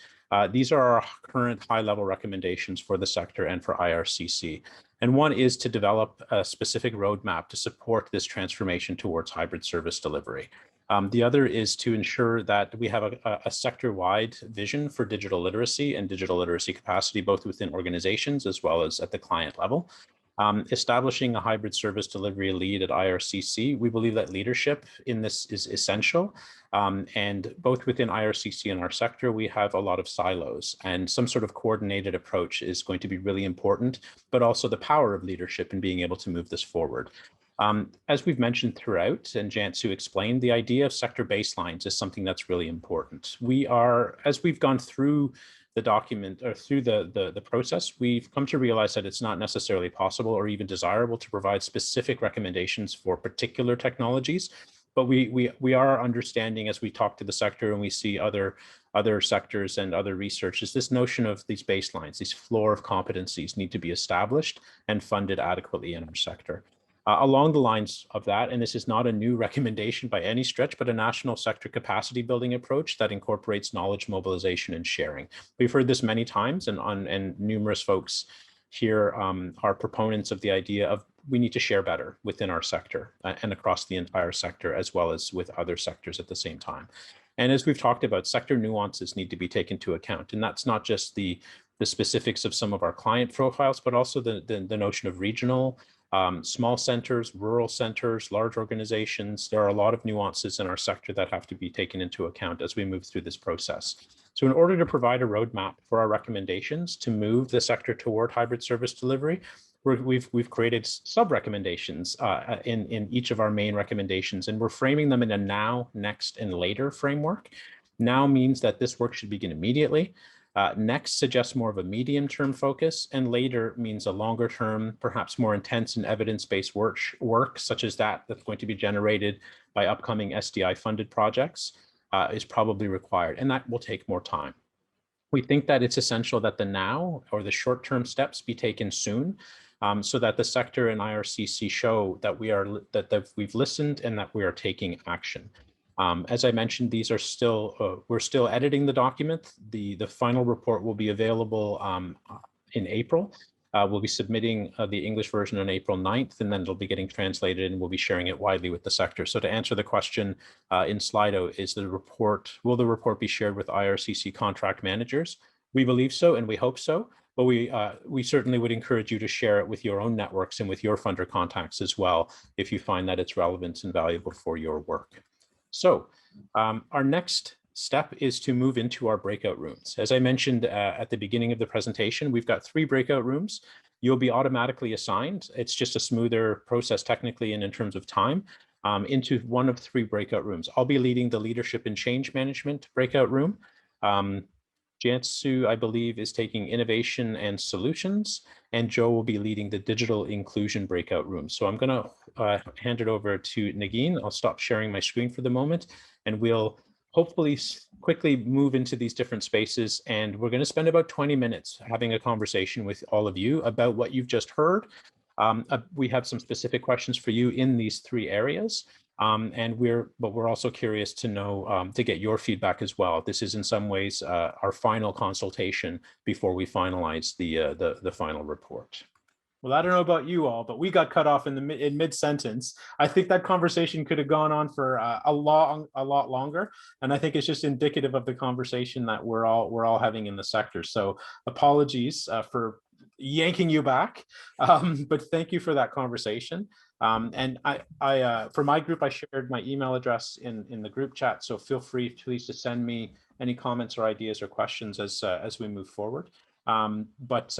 these are our current high-level recommendations for the sector and for IRCC. And one is to develop a specific roadmap to support this transformation towards hybrid service delivery. The other is to ensure that we have a sector-wide vision for digital literacy and digital literacy capacity, both within organizations as well as at the client level. Establishing a hybrid service delivery lead at IRCC, we believe that leadership in this is essential. And both within IRCC and our sector, we have a lot of silos, and some sort of coordinated approach is going to be really important, but also the power of leadership in being able to move this forward. As we've mentioned throughout, and Jansu explained, the idea of sector baselines is something that's really important. As we've gone through the document or through the process, we've come to realize that it's not necessarily possible or even desirable to provide specific recommendations for particular technologies. But we are understanding, as we talk to the sector and we see other sectors and other research, is this notion of these baselines, these floor of competencies need to be established and funded adequately in our sector. Along the lines of that, and this is not a new recommendation by any stretch, but a national sector capacity building approach that incorporates knowledge mobilization and sharing. We've heard this many times, and numerous folks here are proponents of the idea of we need to share better within our sector and across the entire sector, as well as with other sectors at the same time. And as we've talked about, sector nuances need to be taken into account. And that's not just the specifics of some of our client profiles, but also the notion of regional, small centers, rural centers, large organizations. There are a lot of nuances in our sector that have to be taken into account as we move through this process. So in order to provide a roadmap for our recommendations to move the sector toward hybrid service delivery, we've created sub-recommendations in each of our main recommendations, and we're framing them in a now, next, and later framework. Now means that this work should begin immediately. Next suggests more of a medium-term focus, and later means a longer-term, perhaps more intense and evidence-based work such as that's going to be generated by upcoming SDI-funded projects is probably required, and that will take more time. We think that it's essential that the now or the short-term steps be taken soon, so that the sector and IRCC show that we've listened and that we are taking action. As I mentioned, these are still, we're still editing the document. The final report will be available in April. We'll be submitting the English version on April 9th, and then it'll be getting translated, and we'll be sharing it widely with the sector. So to answer the question in Slido, will the report be shared with IRCC contract managers? We believe so, and we hope so. But we certainly would encourage you to share it with your own networks and with your funder contacts as well, if you find that it's relevant and valuable for your work. So our next step is to move into our breakout rooms. As I mentioned at the beginning of the presentation, we've got 3 breakout rooms. You'll be automatically assigned. It's just a smoother process technically and in terms of time into one of 3 breakout rooms. I'll be leading the Leadership and Change Management breakout room. Jansu, I believe, is taking Innovation and Solutions, and Joe will be leading the Digital Inclusion breakout room. So I'm going to hand it over to Nagin. I'll stop sharing my screen for the moment, and we'll hopefully quickly move into these different spaces. And we're going to spend about 20 minutes having a conversation with all of you about what you've just heard. We have some specific questions for you in these 3 areas. And we're also curious to know, to get your feedback as well. This is in some ways our final consultation before we finalize the final report. Well, I don't know about you all, but we got cut off in mid-sentence. I think that conversation could have gone on for a lot longer, and I think it's just indicative of the conversation that we're all having in the sector. So apologies for yanking you back, but thank you for that conversation. And I for my group, I shared my email address in the group chat, so feel free, please, to send me any comments or ideas or questions as we move forward. But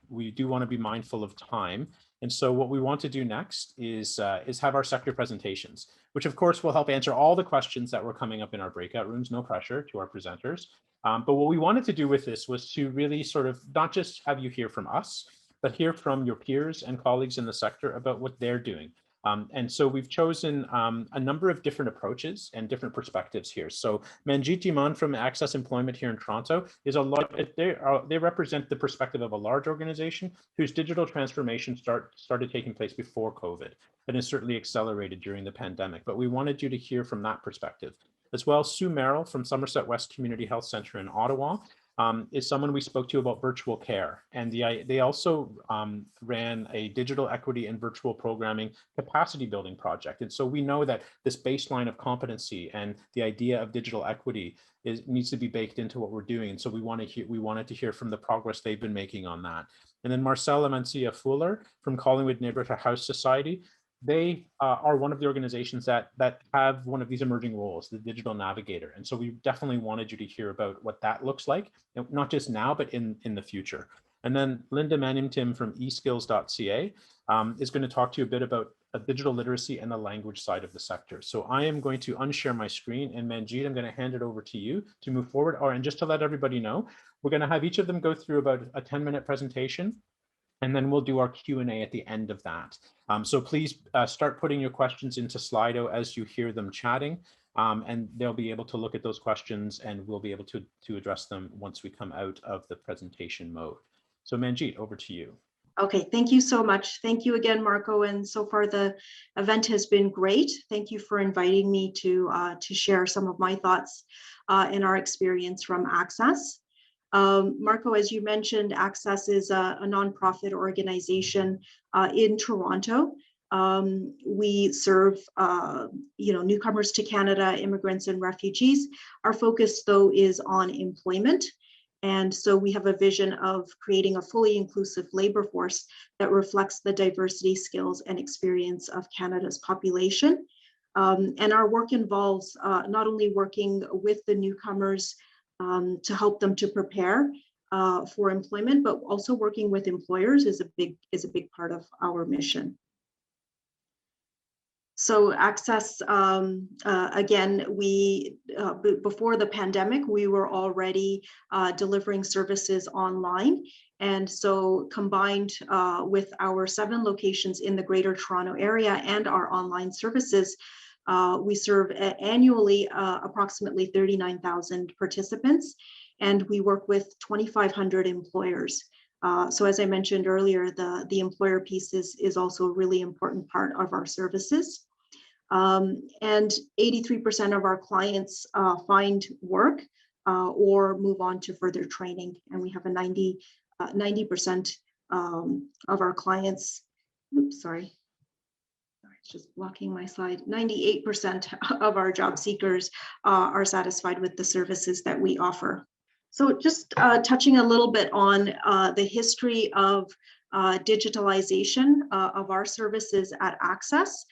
we do want to be mindful of time. And so what we want to do next is have our sector presentations, which of course will help answer all the questions that were coming up in our breakout rooms, no pressure to our presenters. But what we wanted to do with this was to really sort of not just have you hear from us, but hear from your peers and colleagues in the sector about what they're doing. And so we've chosen a number of different approaches and different perspectives here. So Manjit Jiman from Access Employment here in Toronto is they represent the perspective of a large organization whose digital transformation started taking place before COVID, and is certainly accelerated during the pandemic. But we wanted you to hear from that perspective. As well, Sue Merrill from Somerset West Community Health Centre in Ottawa is someone we spoke to about virtual care. And they also ran a digital equity and virtual programming capacity building project. And so we know that this baseline of competency and the idea of digital equity needs to be baked into what we're doing. And so we wanted to hear from the progress they've been making on that. And then Marcella Mancia Fuller from Collingwood Neighbourhood House Society. They are one of the organizations that have one of these emerging roles, the digital navigator. And so we definitely wanted you to hear about what that looks like, not just now, but in the future. And then Linda Manimtim from eskills.ca is going to talk to you a bit about digital literacy and the language side of the sector. So I am going to unshare my screen, and Manjit, I'm going to hand it over to you to move forward. And just to let everybody know, we're going to have each of them go through about a 10-minute presentation, and then we'll do our Q&A at the end of that. So please start putting your questions into Slido as you hear them chatting, and they'll be able to look at those questions, and we'll be able to address them once we come out of the presentation mode. So Manjit, over to you. Okay, thank you so much. Thank you again, Marco. And so far the event has been great. Thank you for inviting me to share some of my thoughts and our experience from Access. Marco, as you mentioned, Access is a nonprofit organization in Toronto. We serve, newcomers to Canada, immigrants and refugees. Our focus, though, is on employment. And so we have a vision of creating a fully inclusive labor force that reflects the diversity, skills, and experience of Canada's population. And our work involves not only working with the newcomers to help them to prepare for employment, but also working with employers is a big part of our mission. So access, again, before the pandemic, we were already delivering services online. And so combined with our 7 locations in the Greater Toronto Area and our online services, we serve annually approximately 39,000 participants, and we work with 2,500 employers. So as I mentioned earlier, the employer piece is also a really important part of our services. And 83% of our clients find work or move on to further training. And we have a 90% of our clients, oops, sorry, it's just blocking my slide. 98% of our job seekers are satisfied with the services that we offer. So just touching a little bit on the history of digitalization of our services at Access.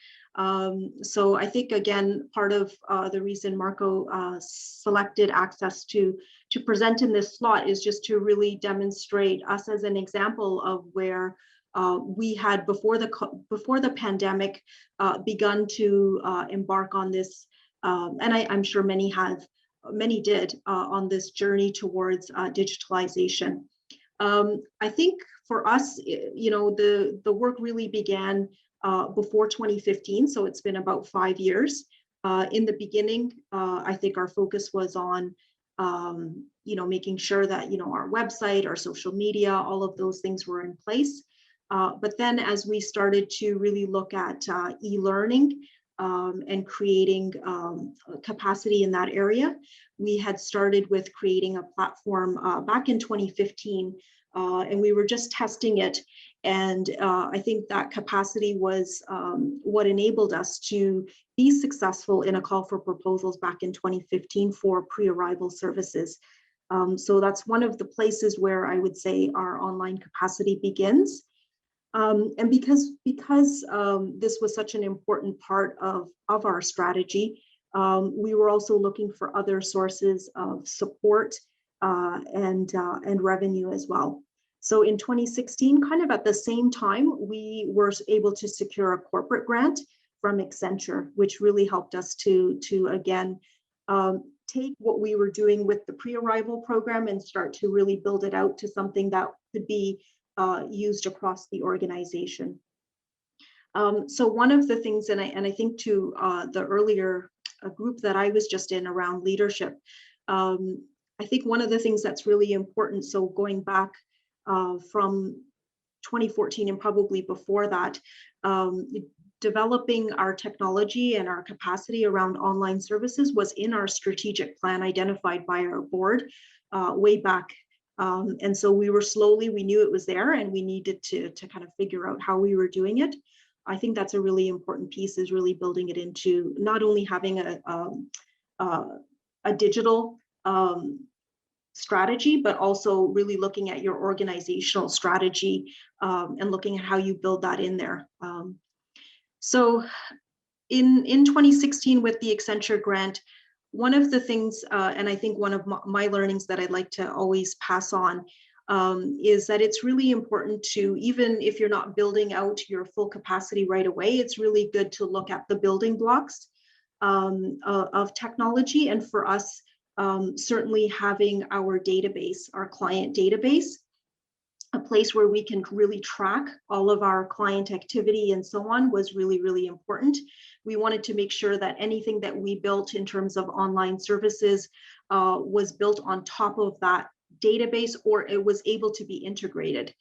So I think, again, part of the reason Marco selected Access to present in this slot is just to really demonstrate us as an example of where we had, before the pandemic, begun to embark on this, and I'm sure many did, on this journey towards digitalization. I think for us, the work really began before 2015, so it's been about 5 years. In the beginning, I think our focus was on making sure that our website, our social media, all of those things were in place. But then as we started to really look at e-learning and creating capacity in that area, we had started with creating a platform back in 2015, and we were just testing it. And I think that capacity was what enabled us to be successful in a call for proposals back in 2015 for pre-arrival services. So that's one of the places where I would say our online capacity begins. And because this was such an important part of our strategy, we were also looking for other sources of support and revenue as well. So in 2016, kind of at the same time, we were able to secure a corporate grant from Accenture, which really helped us to again, take what we were doing with the pre-arrival program and start to really build it out to something that could be used across the organization. So one of the things, and I think to the earlier group that I was just in around leadership, I think one of the things that's really important, so going back from 2014 and probably before that, developing our technology and our capacity around online services was in our strategic plan identified by our board way back. And so we knew it was there, and we needed to kind of figure out how we were doing it. I think that's a really important piece, is really building it into not only having a digital strategy, but also really looking at your organizational strategy and looking at how you build that in there. So in 2016, with the Accenture grant, one of the things, and I think one of my learnings that I'd like to always pass on, is that it's really important to, even if you're not building out your full capacity right away, it's really good to look at the building blocks of technology. And for us, certainly having our database, our client database, a place where we can really track all of our client activity and so on, was really, really important. We wanted to make sure that anything that we built in terms of online services was built on top of that database, or it was able to be integrated.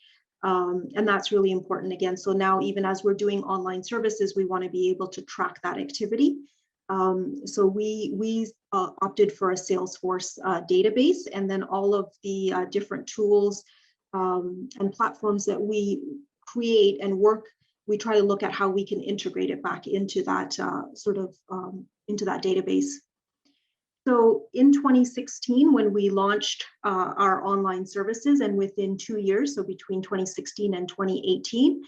And that's really important again. So now, even as we're doing online services, we want to be able to track that activity. So we opted for a Salesforce database, and then all of the different tools and platforms that we create and work, we try to look at how we can integrate it back into that into that database. So in 2016, when we launched our online services, and within 2 years, so between 2016 and 2018,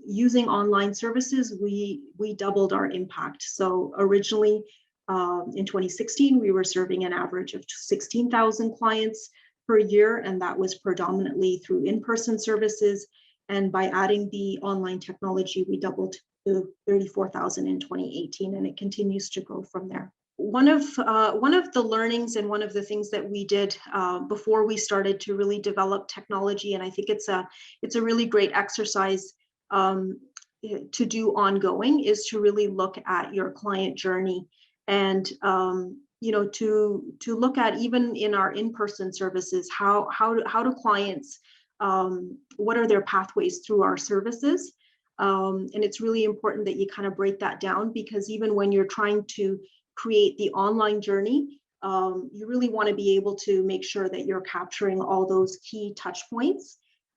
using online services, we doubled our impact. So originally, In 2016, we were serving an average of 16,000 clients per year, and that was predominantly through in-person services. And by adding the online technology, we doubled to 34,000 in 2018, and it continues to grow from there. One of the learnings and one of the things that we did before we started to really develop technology, and I think it's a really great exercise to do ongoing, is to really look at your client journey and to look at, even in our in-person services, how do clients, what are their pathways through our services, and it's really important that you kind of break that down, because even when you're trying to create the online journey, you really want to be able to make sure that you're capturing all those key touch points.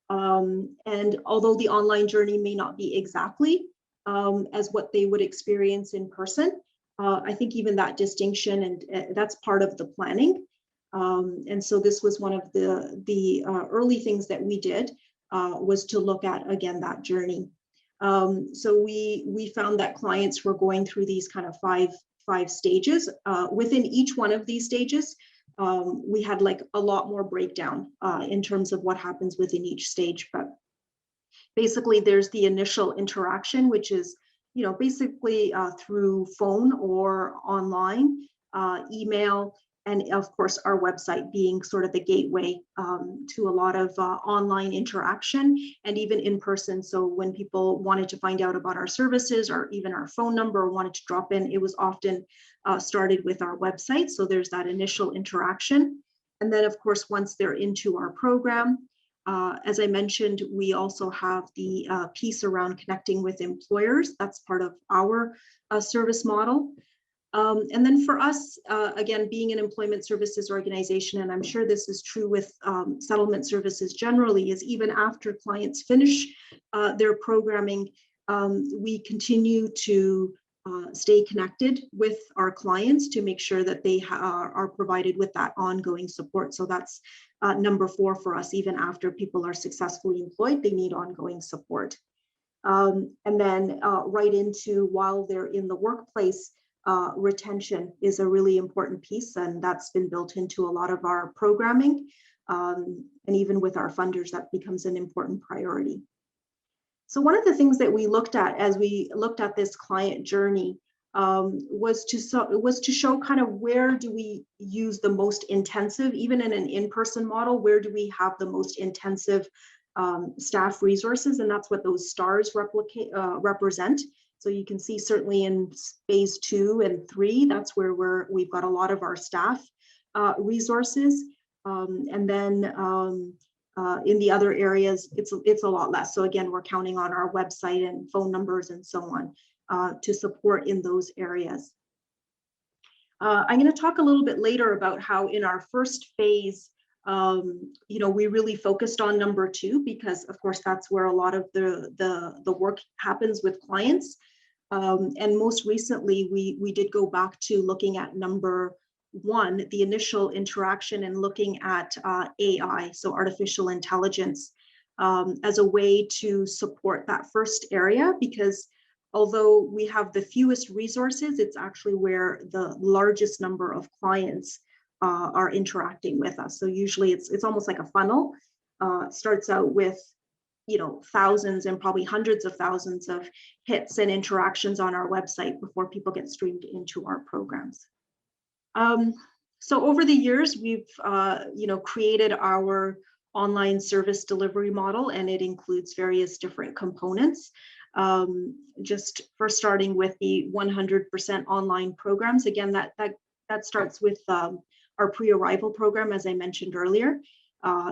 And although the online journey may not be exactly as what they would experience in person, I think even that distinction, and that's part of the planning. And so this was one of the early things that we did, was to look at, again, that journey. So we found that clients were going through these kind of five stages. Within each one of these stages, we had like a lot more breakdown in terms of what happens within each stage. But basically, there's the initial interaction, which is, basically through phone or online, email, and of course, our website being sort of the gateway to a lot of online interaction, and even in person. So when people wanted to find out about our services, or even our phone number, or wanted to drop in, it was often started with our website. So there's that initial interaction. And then, of course, once they're into our program, as I mentioned, we also have the piece around connecting with employers. That's part of our service model. And then for us, again, being an employment services organization, and I'm sure this is true with settlement services generally, is even after clients finish their programming, we continue to stay connected with our clients to make sure that they are provided with that ongoing support. So that's number 4 for us. Even after people are successfully employed, they need ongoing support. And then right into, while they're in the workplace, retention is a really important piece, and that's been built into a lot of our programming. And even with our funders, that becomes an important priority. So one of the things that we looked at as we looked at this client journey was to show kind of where do we use the most intensive, even in an in-person model, where do we have the most intensive staff resources, and that's what those stars represent. So you can see certainly in phase 2 and 3, that's where we've got a lot of our staff resources, and then in the other areas, it's a lot less. So again, we're counting on our website and phone numbers and so on to support in those areas. I'm going to talk a little bit later about how in our first phase, we really focused on number 2, because of course that's where a lot of the work happens with clients. And most recently, we did go back to looking at number 1, the initial interaction, and looking at AI, so artificial intelligence, as a way to support that first area, because although we have the fewest resources, it's actually where the largest number of clients are interacting with us. So usually it's almost like a funnel. It starts out with thousands and probably hundreds of thousands of hits and interactions on our website before people get streamed into our programs. So over the years, we've created our online service delivery model, and it includes various different components. Just for starting with the 100% online programs, again, that starts with our pre-arrival program, as I mentioned earlier.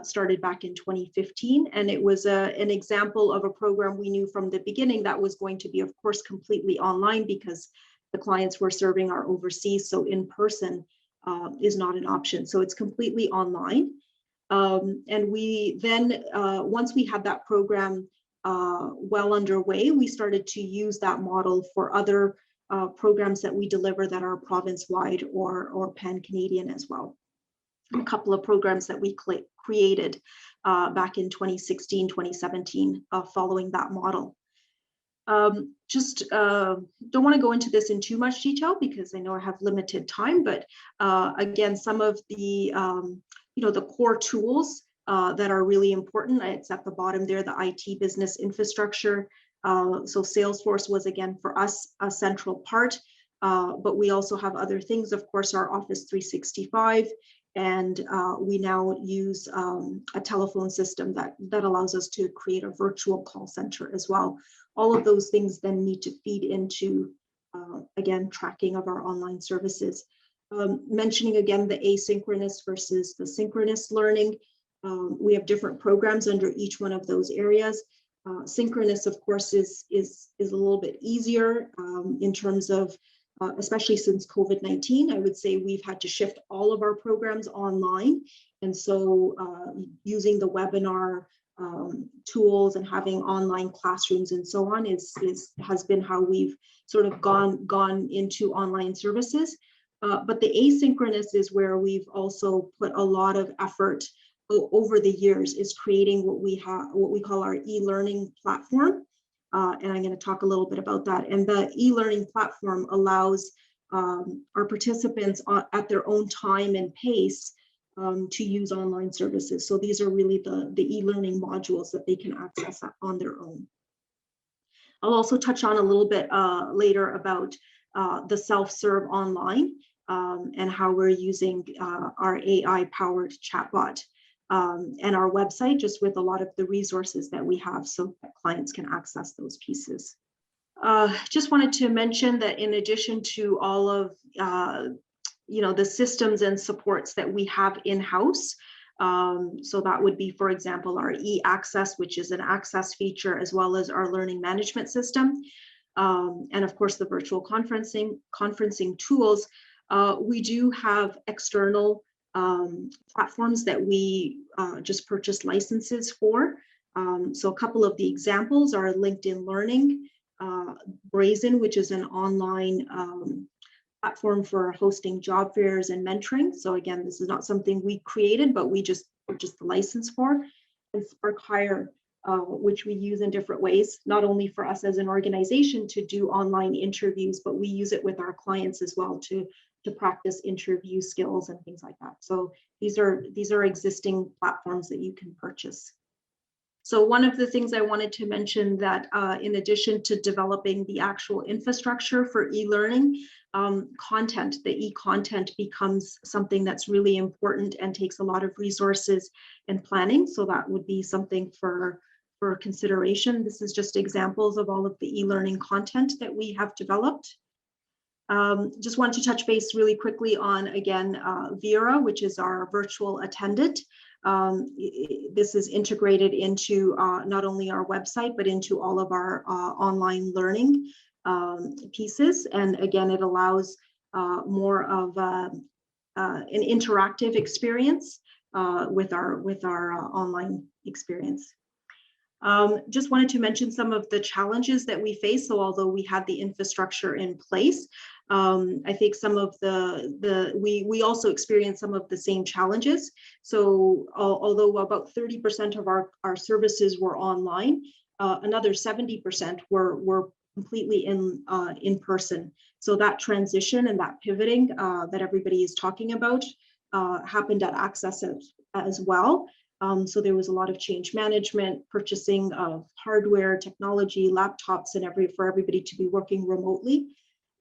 Started back in 2015, and it was an example of a program we knew from the beginning that was going to be, of course, completely online, because the clients we're serving are overseas, so in person is not an option. So it's completely online. And we then, once we had that program well underway, we started to use that model for other programs that we deliver that are province-wide or pan-Canadian as well. A couple of programs that we created back in 2016, 2017, following that model. Just don't want to go into this in too much detail because I know I have limited time, but again, some of the, the core tools that are really important, it's at the bottom there, the IT business infrastructure. So Salesforce was, again, for us, a central part, but we also have other things, of course, our Office 365, and we now use a telephone system that allows us to create a virtual call center as well. All of those things then need to feed into, again, tracking of our online services. Mentioning again the asynchronous versus the synchronous learning. We have different programs under each one of those areas. Synchronous, of course, is a little bit easier in terms of, especially since COVID-19, I would say we've had to shift all of our programs online. And so using the webinar tools and having online classrooms and so on has been how we've sort of gone into online services. But the asynchronous is where we've also put a lot of effort over the years, is creating what we call our e-learning platform. And I'm going to talk a little bit about that. And the e-learning platform allows our participants at their own time and pace to use online services. So these are really the e-learning modules that they can access on their own. I'll also touch on a little bit later about the self-serve online and how we're using our AI-powered chatbot and our website, just with a lot of the resources that we have so that clients can access those pieces. Just wanted to mention that in addition to all of the systems and supports that we have in-house, so that would be, for example, our e-access, which is an access feature, as well as our learning management system, and of course the virtual conferencing tools. We do have external platforms that we just purchased licenses for. So a couple of the examples are LinkedIn Learning, Brazen, which is an online platform for hosting job fairs and mentoring. So again, this is not something we created, but we just purchased the license for. And Spark Hire, which we use in different ways, not only for us as an organization to do online interviews, but we use it with our clients as well to practice interview skills and things like that. So these are existing platforms that you can purchase. So one of the things I wanted to mention that in addition to developing the actual infrastructure for e-learning, content, the e-content becomes something that's really important and takes a lot of resources and planning. So that would be something for consideration. This is just examples of all of the e-learning content that we have developed. Just want to touch base really quickly on, again, Vera, which is our virtual attendant. This is integrated into not only our website, but into all of our online learning pieces. And again, it allows more of an interactive experience with our online experience. Just wanted to mention some of the challenges that we face. So although we had the infrastructure in place, I think some of we also experienced some of the same challenges. So although about 30% of our services were online, another 70% were completely in person. So that transition and that pivoting that everybody is talking about happened at AMSSA as well. So there was a lot of change management, purchasing of hardware, technology, laptops, and for everybody to be working remotely.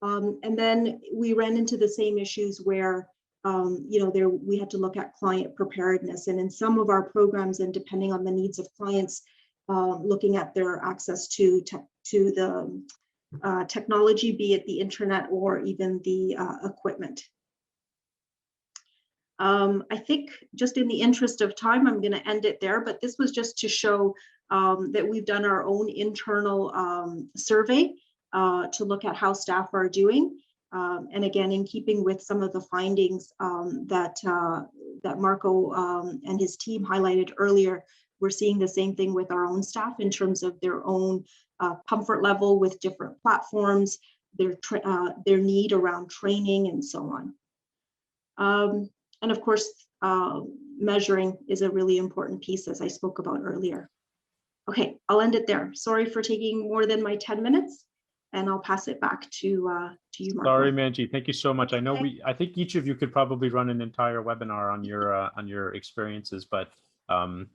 And then we ran into the same issues where, we had to look at client preparedness. And in some of our programs, and depending on the needs of clients, looking at their access to the technology, be it the internet or even the equipment. I think just in the interest of time, I'm going to end it there, but this was just to show that we've done our own internal survey to look at how staff are doing. And again, in keeping with some of the findings that Marco and his team highlighted earlier, we're seeing the same thing with our own staff in terms of their own comfort level with different platforms, their need around training and so on. And of course, measuring is a really important piece, as I spoke about earlier. Okay, I'll end it there. Sorry for taking more than my 10 minutes, and I'll pass it back to you, Marco. Sorry, Manji. Thank you so much. I know I think each of you could probably run an entire webinar on your experiences, but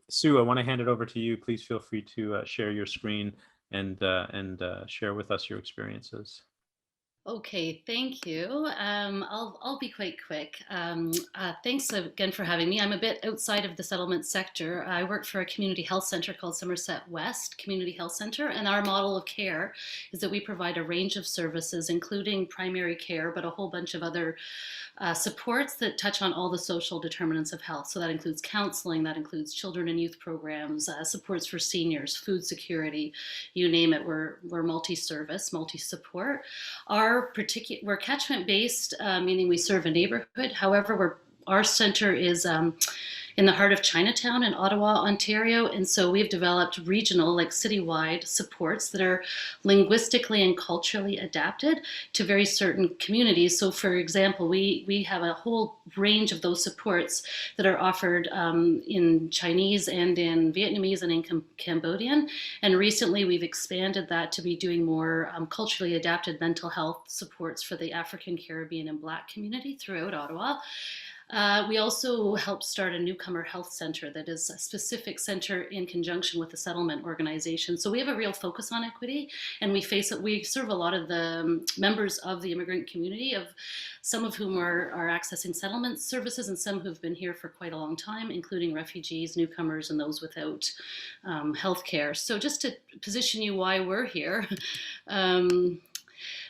Sue, I want to hand it over to you. Please feel free to share your screen and share with us your experiences. Okay, thank you. I'll be quite quick. Thanks again for having me. I'm a bit outside of the settlement sector. I work for a community health center called Somerset West Community Health Center, and our model of care is that we provide a range of services, including primary care, but a whole bunch of other supports that touch on all the social determinants of health. So that includes counseling, that includes children and youth programs, supports for seniors, food security, you name it. We're multi-service, multi-support. We're catchment based, meaning we serve a neighborhood. However, our center is in the heart of Chinatown in Ottawa, Ontario. And so we've developed regional, like citywide supports that are linguistically and culturally adapted to very certain communities. So for example, we have a whole range of those supports that are offered in Chinese and in Vietnamese and in Cambodian. And recently we've expanded that to be doing more culturally adapted mental health supports for the African, Caribbean, and Black community throughout Ottawa. We also helped start a newcomer health center that is a specific center in conjunction with the settlement organization. So we have a real focus on equity, and we serve a lot of the members of the immigrant community, of some of whom are accessing settlement services and some who've been here for quite a long time, including refugees, newcomers, and those without health care. So just to position you why we're here,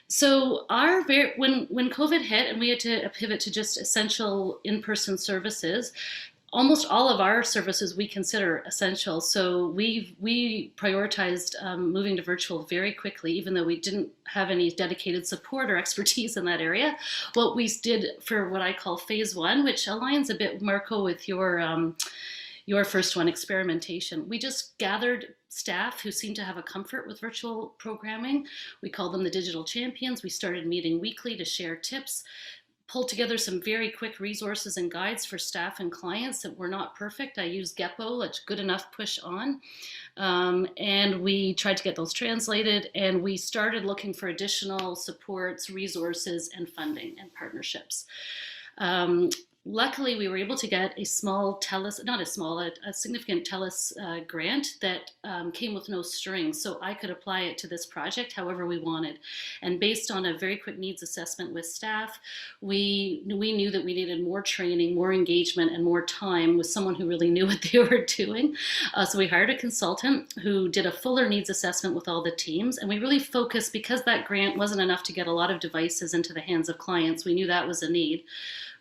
so when COVID hit and we had to pivot to just essential in-person services, almost all of our services we consider essential. So we prioritized moving to virtual very quickly, even though we didn't have any dedicated support or expertise in that area. What we did for what I call phase one, which aligns a bit, Marco, with your first one, experimentation. We just gathered staff who seemed to have a comfort with virtual programming. We called them the digital champions. We started meeting weekly to share tips, pulled together some very quick resources and guides for staff and clients that were not perfect. I used Geppo, it's good enough, push on. And we tried to get those translated, and we started looking for additional supports, resources, and funding and partnerships. Luckily, we were able to get a small a significant TELUS grant that came with no strings, so I could apply it to this project however we wanted. And based on a very quick needs assessment with staff, we knew that we needed more training, more engagement, and more time with someone who really knew what they were doing. So we hired a consultant who did a fuller needs assessment with all the teams, and we really focused, because that grant wasn't enough to get a lot of devices into the hands of clients. We knew that was a need.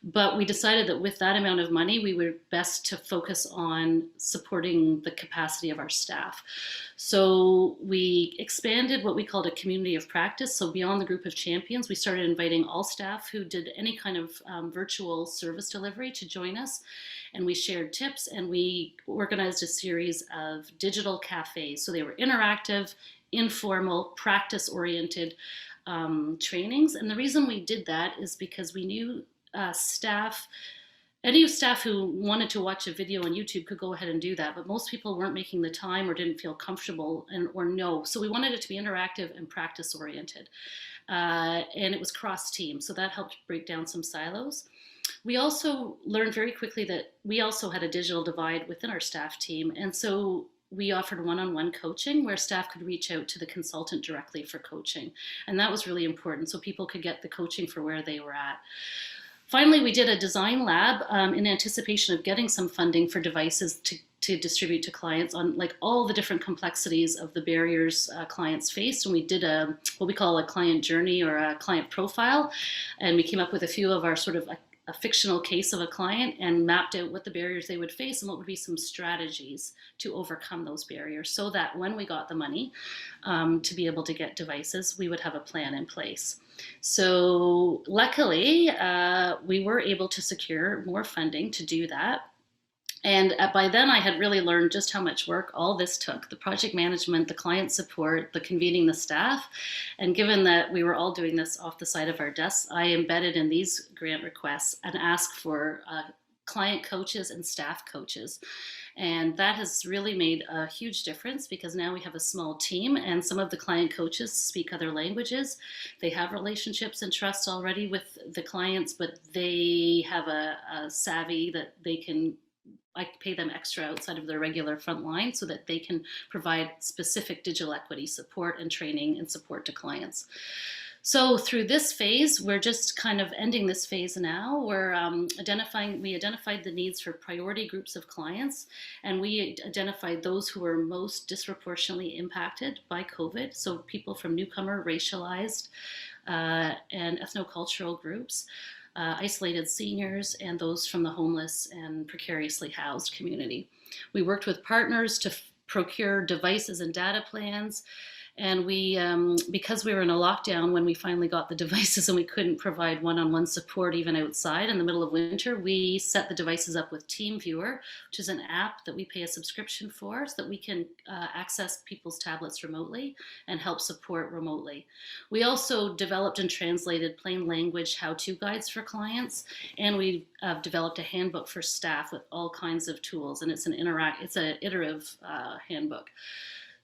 But we decided that with that amount of money, we were best to focus on supporting the capacity of our staff. So we expanded what we called a community of practice. So beyond the group of champions, we started inviting all staff who did any kind of virtual service delivery to join us. And we shared tips, and we organized a series of digital cafes. So they were interactive, informal, practice-oriented trainings. And the reason we did that is because we knew any staff who wanted to watch a video on YouTube could go ahead and do that, but most people weren't making the time or didn't feel comfortable or know. So we wanted it to be interactive and practice oriented. And it was cross team, so that helped break down some silos. We also learned very quickly that we also had a digital divide within our staff team, and so we offered one-on-one coaching where staff could reach out to the consultant directly for coaching. And that was really important, so people could get the coaching for where they were at. Finally, we did a design lab in anticipation of getting some funding for devices to distribute to clients on like all the different complexities of the barriers clients faced. And we did what we call a client journey or a client profile. And we came up with a few of our sort of a fictional case of a client and mapped out what the barriers they would face and what would be some strategies to overcome those barriers, so that when we got the money to be able to get devices, we would have a plan in place. So luckily, we were able to secure more funding to do that. And by then I had really learned just how much work all this took, the project management, the client support, the convening the staff. And given that we were all doing this off the side of our desks, I embedded in these grant requests and asked for client coaches and staff coaches. And that has really made a huge difference because now we have a small team and some of the client coaches speak other languages. They have relationships and trust already with the clients, but they have a savvy that they can, I pay them extra outside of their regular front line so that they can provide specific digital equity support and training and support to clients. So through this phase, we're just kind of ending this phase now. We're we identified the needs for priority groups of clients, and we identified those who were most disproportionately impacted by COVID. So people from newcomer, racialized, and ethnocultural groups, isolated seniors, and those from the homeless and precariously housed community. We worked with partners to procure devices and data plans. And we, because we were in a lockdown when we finally got the devices and we couldn't provide one-on-one support even outside in the middle of winter, we set the devices up with TeamViewer, which is an app that we pay a subscription for so that we can access people's tablets remotely and help support remotely. We also developed and translated plain language how-to guides for clients, and we developed a handbook for staff with all kinds of tools, and it's an iterative handbook.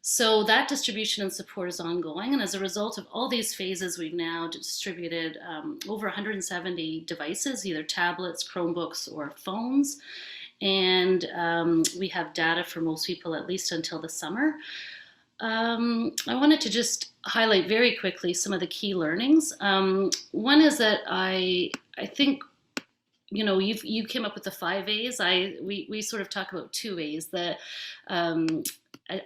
So that distribution and support is ongoing, and as a result of all these phases, we've now distributed over 170 devices, either tablets, Chromebooks, or phones, and we have data for most people at least until the summer. I wanted to just highlight very quickly some of the key learnings. One is that I think, you know, you came up with the 5 A's. We sort of talk about 2 A's, the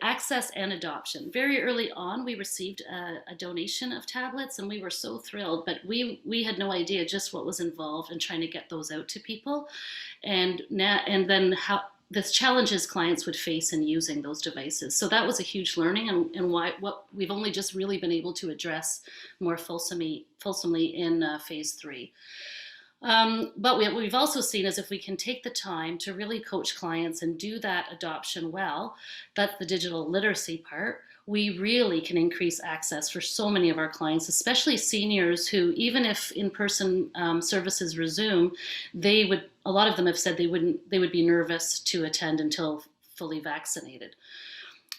access and adoption. Very early on, we received a donation of tablets, and we were so thrilled, but we had no idea just what was involved in trying to get those out to people, and then how the challenges clients would face in using those devices. So that was a huge learning, and what we've only just really been able to address more fulsomely in phase 3. But what we've also seen is if we can take the time to really coach clients and do that adoption well, that's the digital literacy part, we really can increase access for so many of our clients, especially seniors who, even if in-person services resume, a lot of them have said they would be nervous to attend until fully vaccinated.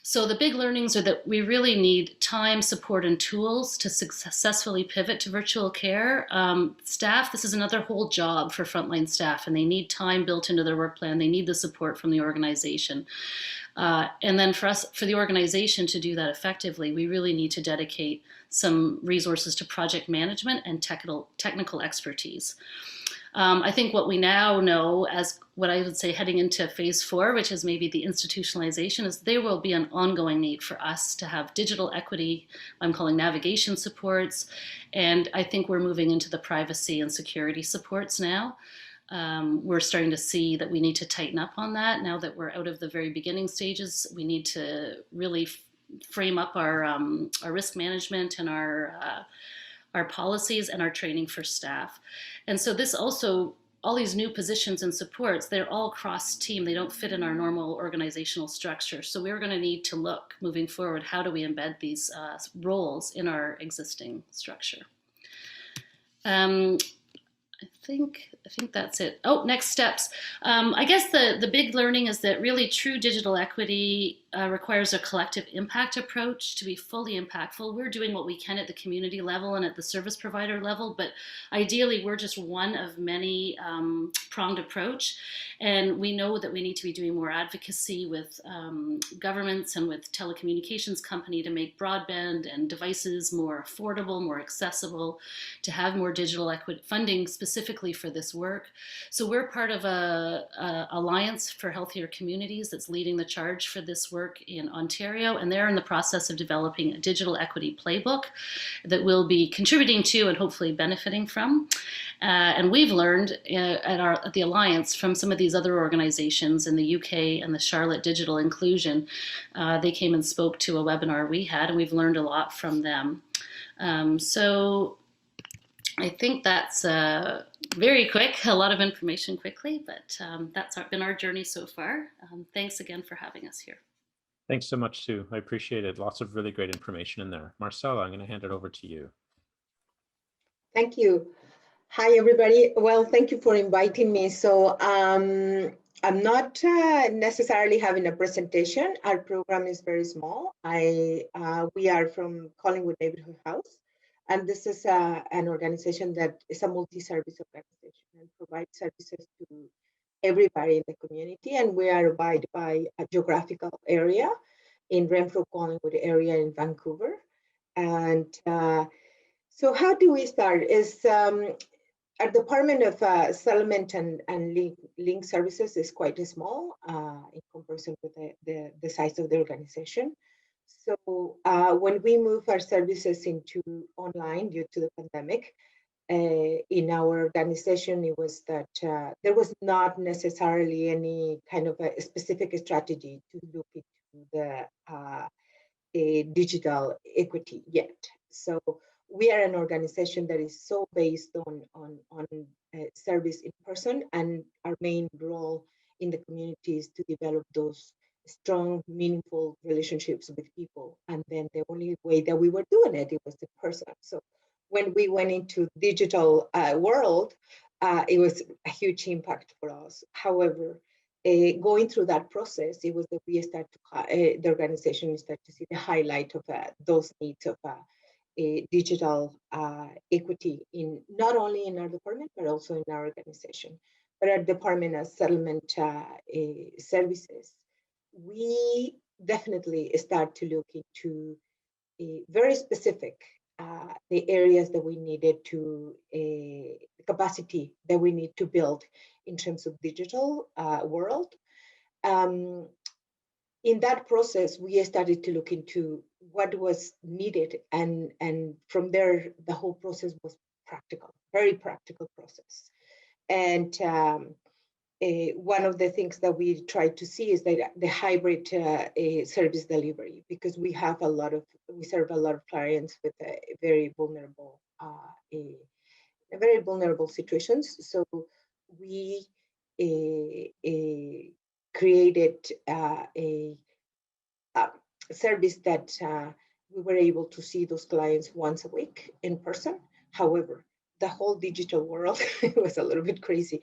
So the big learnings are that we really need time, support, and tools to successfully pivot to virtual care. Staff, this is another whole job for frontline staff, and they need time built into their work plan. They need the support from the organization. And then for the organization to do that effectively, we really need to dedicate some resources to project management and technical expertise. I think what we now know as what I would say heading into phase 4, which is maybe the institutionalization, is there will be an ongoing need for us to have digital equity, I'm calling navigation supports, and I think we're moving into the privacy and security supports now. We're starting to see that we need to tighten up on that now that we're out of the very beginning stages. We need to really frame up our risk management and our policies and our training for staff. And so this also, all these new positions and supports, they're all cross-team. They don't fit in our normal organizational structure. So we're going to need to look moving forward, how do we embed these roles in our existing structure? I think that's it. Oh, next steps. I guess the big learning is that really true digital equity requires a collective impact approach to be fully impactful. We're doing what we can at the community level and at the service provider level, but ideally we're just one of many pronged approach. And we know that we need to be doing more advocacy with governments and with telecommunications company to make broadband and devices more affordable, more accessible, to have more digital equity funding specifically for this work. So we're part of a Alliance for Healthier Communities that's leading the charge for this work in Ontario, and they're in the process of developing a digital equity playbook that we'll be contributing to and hopefully benefiting from. And we've learned at the Alliance from some of these other organizations in the UK and the Charlotte Digital Inclusion. They came and spoke to a webinar we had, and we've learned a lot from them. So I think that's very quick, a lot of information quickly, but that's been our journey so far. Thanks again for having us here. Thanks so much, Sue. I appreciate it. Lots of really great information in there. Marcella, I'm going to hand it over to you. Thank you. Hi, everybody. Well, thank you for inviting me. So I'm not necessarily having a presentation. Our program is very small. We are from Collingwood Neighborhood House, and this is an organization that is a multi-service organization and provides services to everybody in the community. And we are divided by a geographical area in Renfrew, Collingwood area in Vancouver. And so how do we start? Our Department of Settlement and Link Services is quite small in comparison with the size of the organization. So when we move our services into online due to the pandemic, in our organization, it was that there was not necessarily any kind of a specific strategy to look into the digital equity yet. So we are an organization that is so based on service in person, and our main role in the community is to develop those strong, meaningful relationships with people. And then the only way that we were doing it was in person. So when we went into digital world, it was a huge impact for us. However, going through that process, it was that we start to, the organization started to see the highlight of those needs of digital equity in not only in our department, but also in our organization. But our Department of Settlement Services, we definitely start to look into very specific the areas that we needed to, the capacity that we need to build in terms of digital world. In that process, we started to look into what was needed, and from there, the whole process was practical, very practical process. And one of the things that we try to see is that the hybrid service delivery, because we serve a lot of clients with very vulnerable situations. So we created a service that we were able to see those clients once a week in person. However, the whole digital world was a little bit crazy.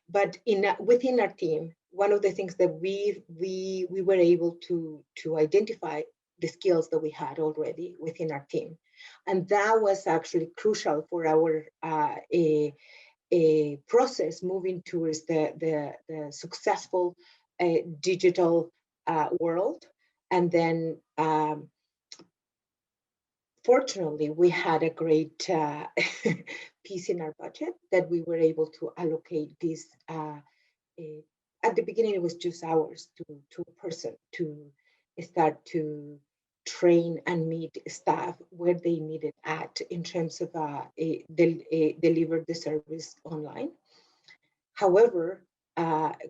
But within our team, one of the things that we were able to identify the skills that we had already within our team, and that was actually crucial for our a process moving towards the successful digital world. And then fortunately, we had a great piece in our budget that we were able to allocate this. At the beginning, it was just hours to a person to start to train and meet staff where they needed at in terms of deliver the service online. However,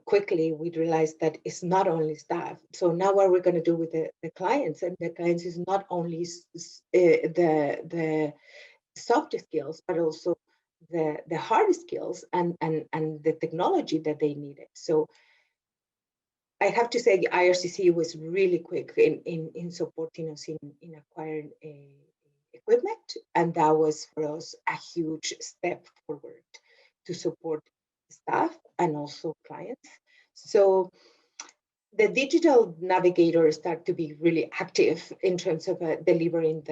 quickly we realized that it's not only staff. So now what we're going to do with the clients, and the clients is not only the soft skills, but also the hard skills and the technology that they needed. So I have to say the IRCC was really quick in supporting us in acquiring equipment, and that was for us a huge step forward to support staff and also clients. So the digital navigator started to be really active in terms of delivering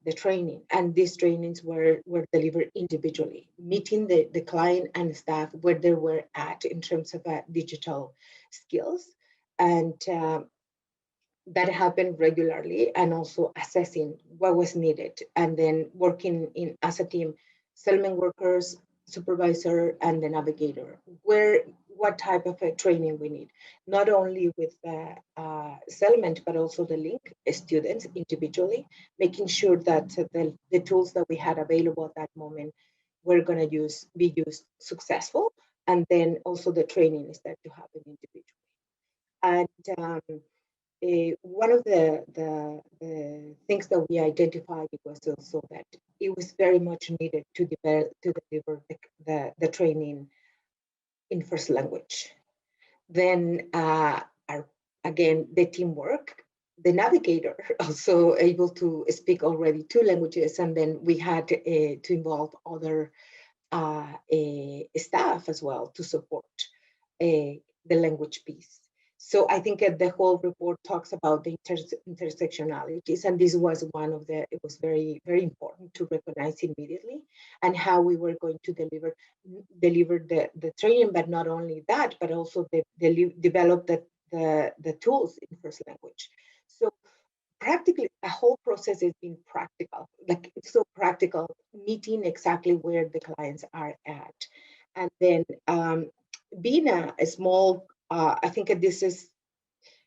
the training, and these trainings were delivered individually, meeting the client and staff where they were at in terms of digital skills, and that happened regularly, and also assessing what was needed, and then working as a team, settlement workers, supervisor, and the navigator, what type of training we need, not only with the settlement, but also the link students individually, making sure that the tools that we had available at that moment were going to be used successful, and then also the training is that to happen individually. And one of the things that we identified was also that it was very much needed to deliver the training in first language. Then again, the teamwork, the navigator also able to speak already 2 languages, and then we had to involve other staff as well to support the language piece. So I think the whole report talks about the intersectionalities, and this was one of the, it was very, very important to recognize immediately, and how we were going to deliver the training, but not only that, but also develop the tools in first language. So practically, the whole process has been practical, like it's so practical, meeting exactly where the clients are at. And then being a small, I think this is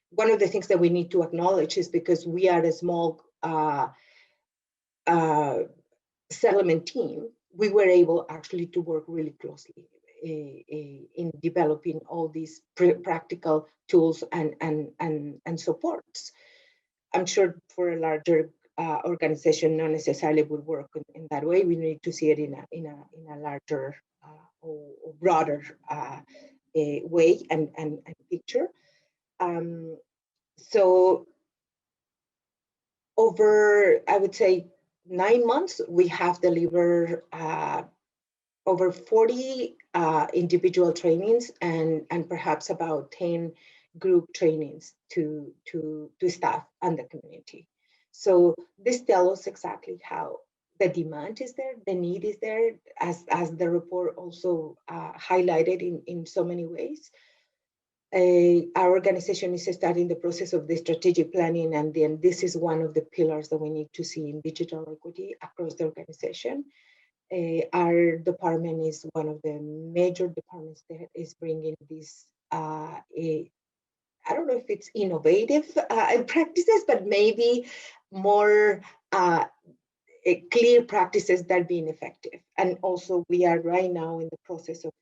one of the things that we need to acknowledge, is because we are a small settlement team, we were able actually to work really closely in developing all these practical tools and supports. I'm sure for a larger organization, not necessarily would work in that way. We need to see it in a larger or broader way and picture. So over, I would say, 9 months, we have delivered over 40 individual trainings and perhaps about 10 group trainings to staff and the community. So this tells us exactly how the demand is there, the need is there, as the report also highlighted in so many ways. Our organization is starting the process of the strategic planning, and then this is one of the pillars that we need to see in digital equity across the organization. Our department is one of the major departments that is bringing this, I don't know if it's innovative practices, but maybe more clear practices that are being effective. And also we are right now in the process of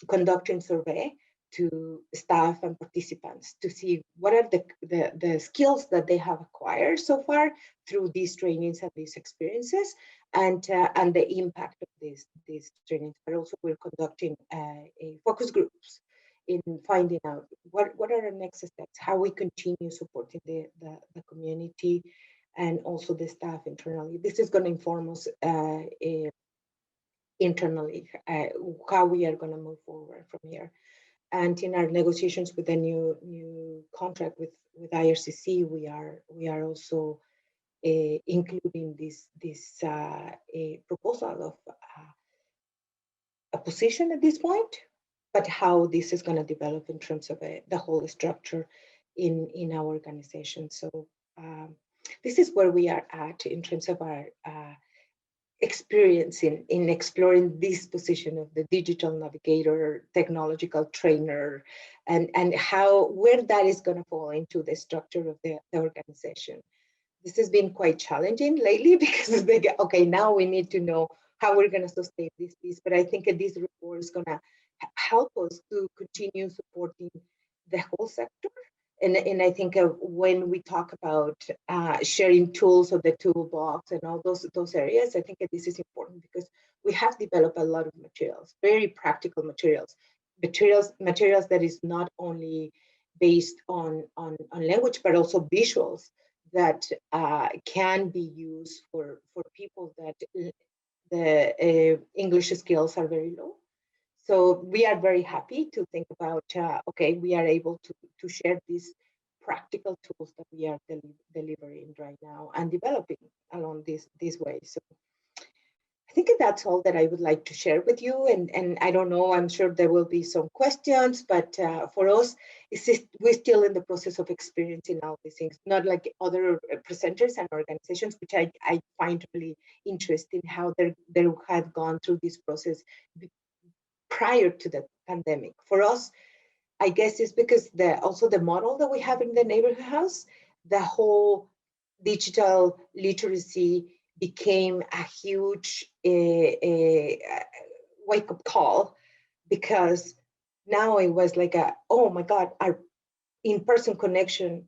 conducting survey to staff and participants to see what are the skills that they have acquired so far through these trainings and these experiences, and the impact of these trainings. But also we're conducting focus groups in finding out what are the next steps, how we continue supporting the community and also the staff internally. This is going to inform us internally how we are going to move forward from here. And in our negotiations with the new contract with IRCC, we are also including this proposal of a position at this point, but how this is going to develop in terms of the whole structure in our organization. So this is where we are at in terms of our experience in exploring this position of the digital navigator, technological trainer, and where that is going to fall into the structure of the organization. This has been quite challenging lately because okay, now we need to know how we're going to sustain this piece. But I think this report is going to help us to continue supporting the whole sector. And I think when we talk about sharing tools or the toolbox and all those areas, I think this is important because we have developed a lot of materials, very practical materials that is not only based on language, but also visuals that can be used for people that the English skills are very low. So we are very happy to think about, okay, we are able to share these practical tools that we are delivering right now and developing along this way. So I think that's all that I would like to share with you. And I don't know, I'm sure there will be some questions, but for us, we're still in the process of experiencing all these things, not like other presenters and organizations, which I find really interesting how they have gone through this process prior to the pandemic. For us, I guess it's because also the model that we have in the neighborhood house, the whole digital literacy became a huge wake-up call, because now it was like oh my God, our in-person connection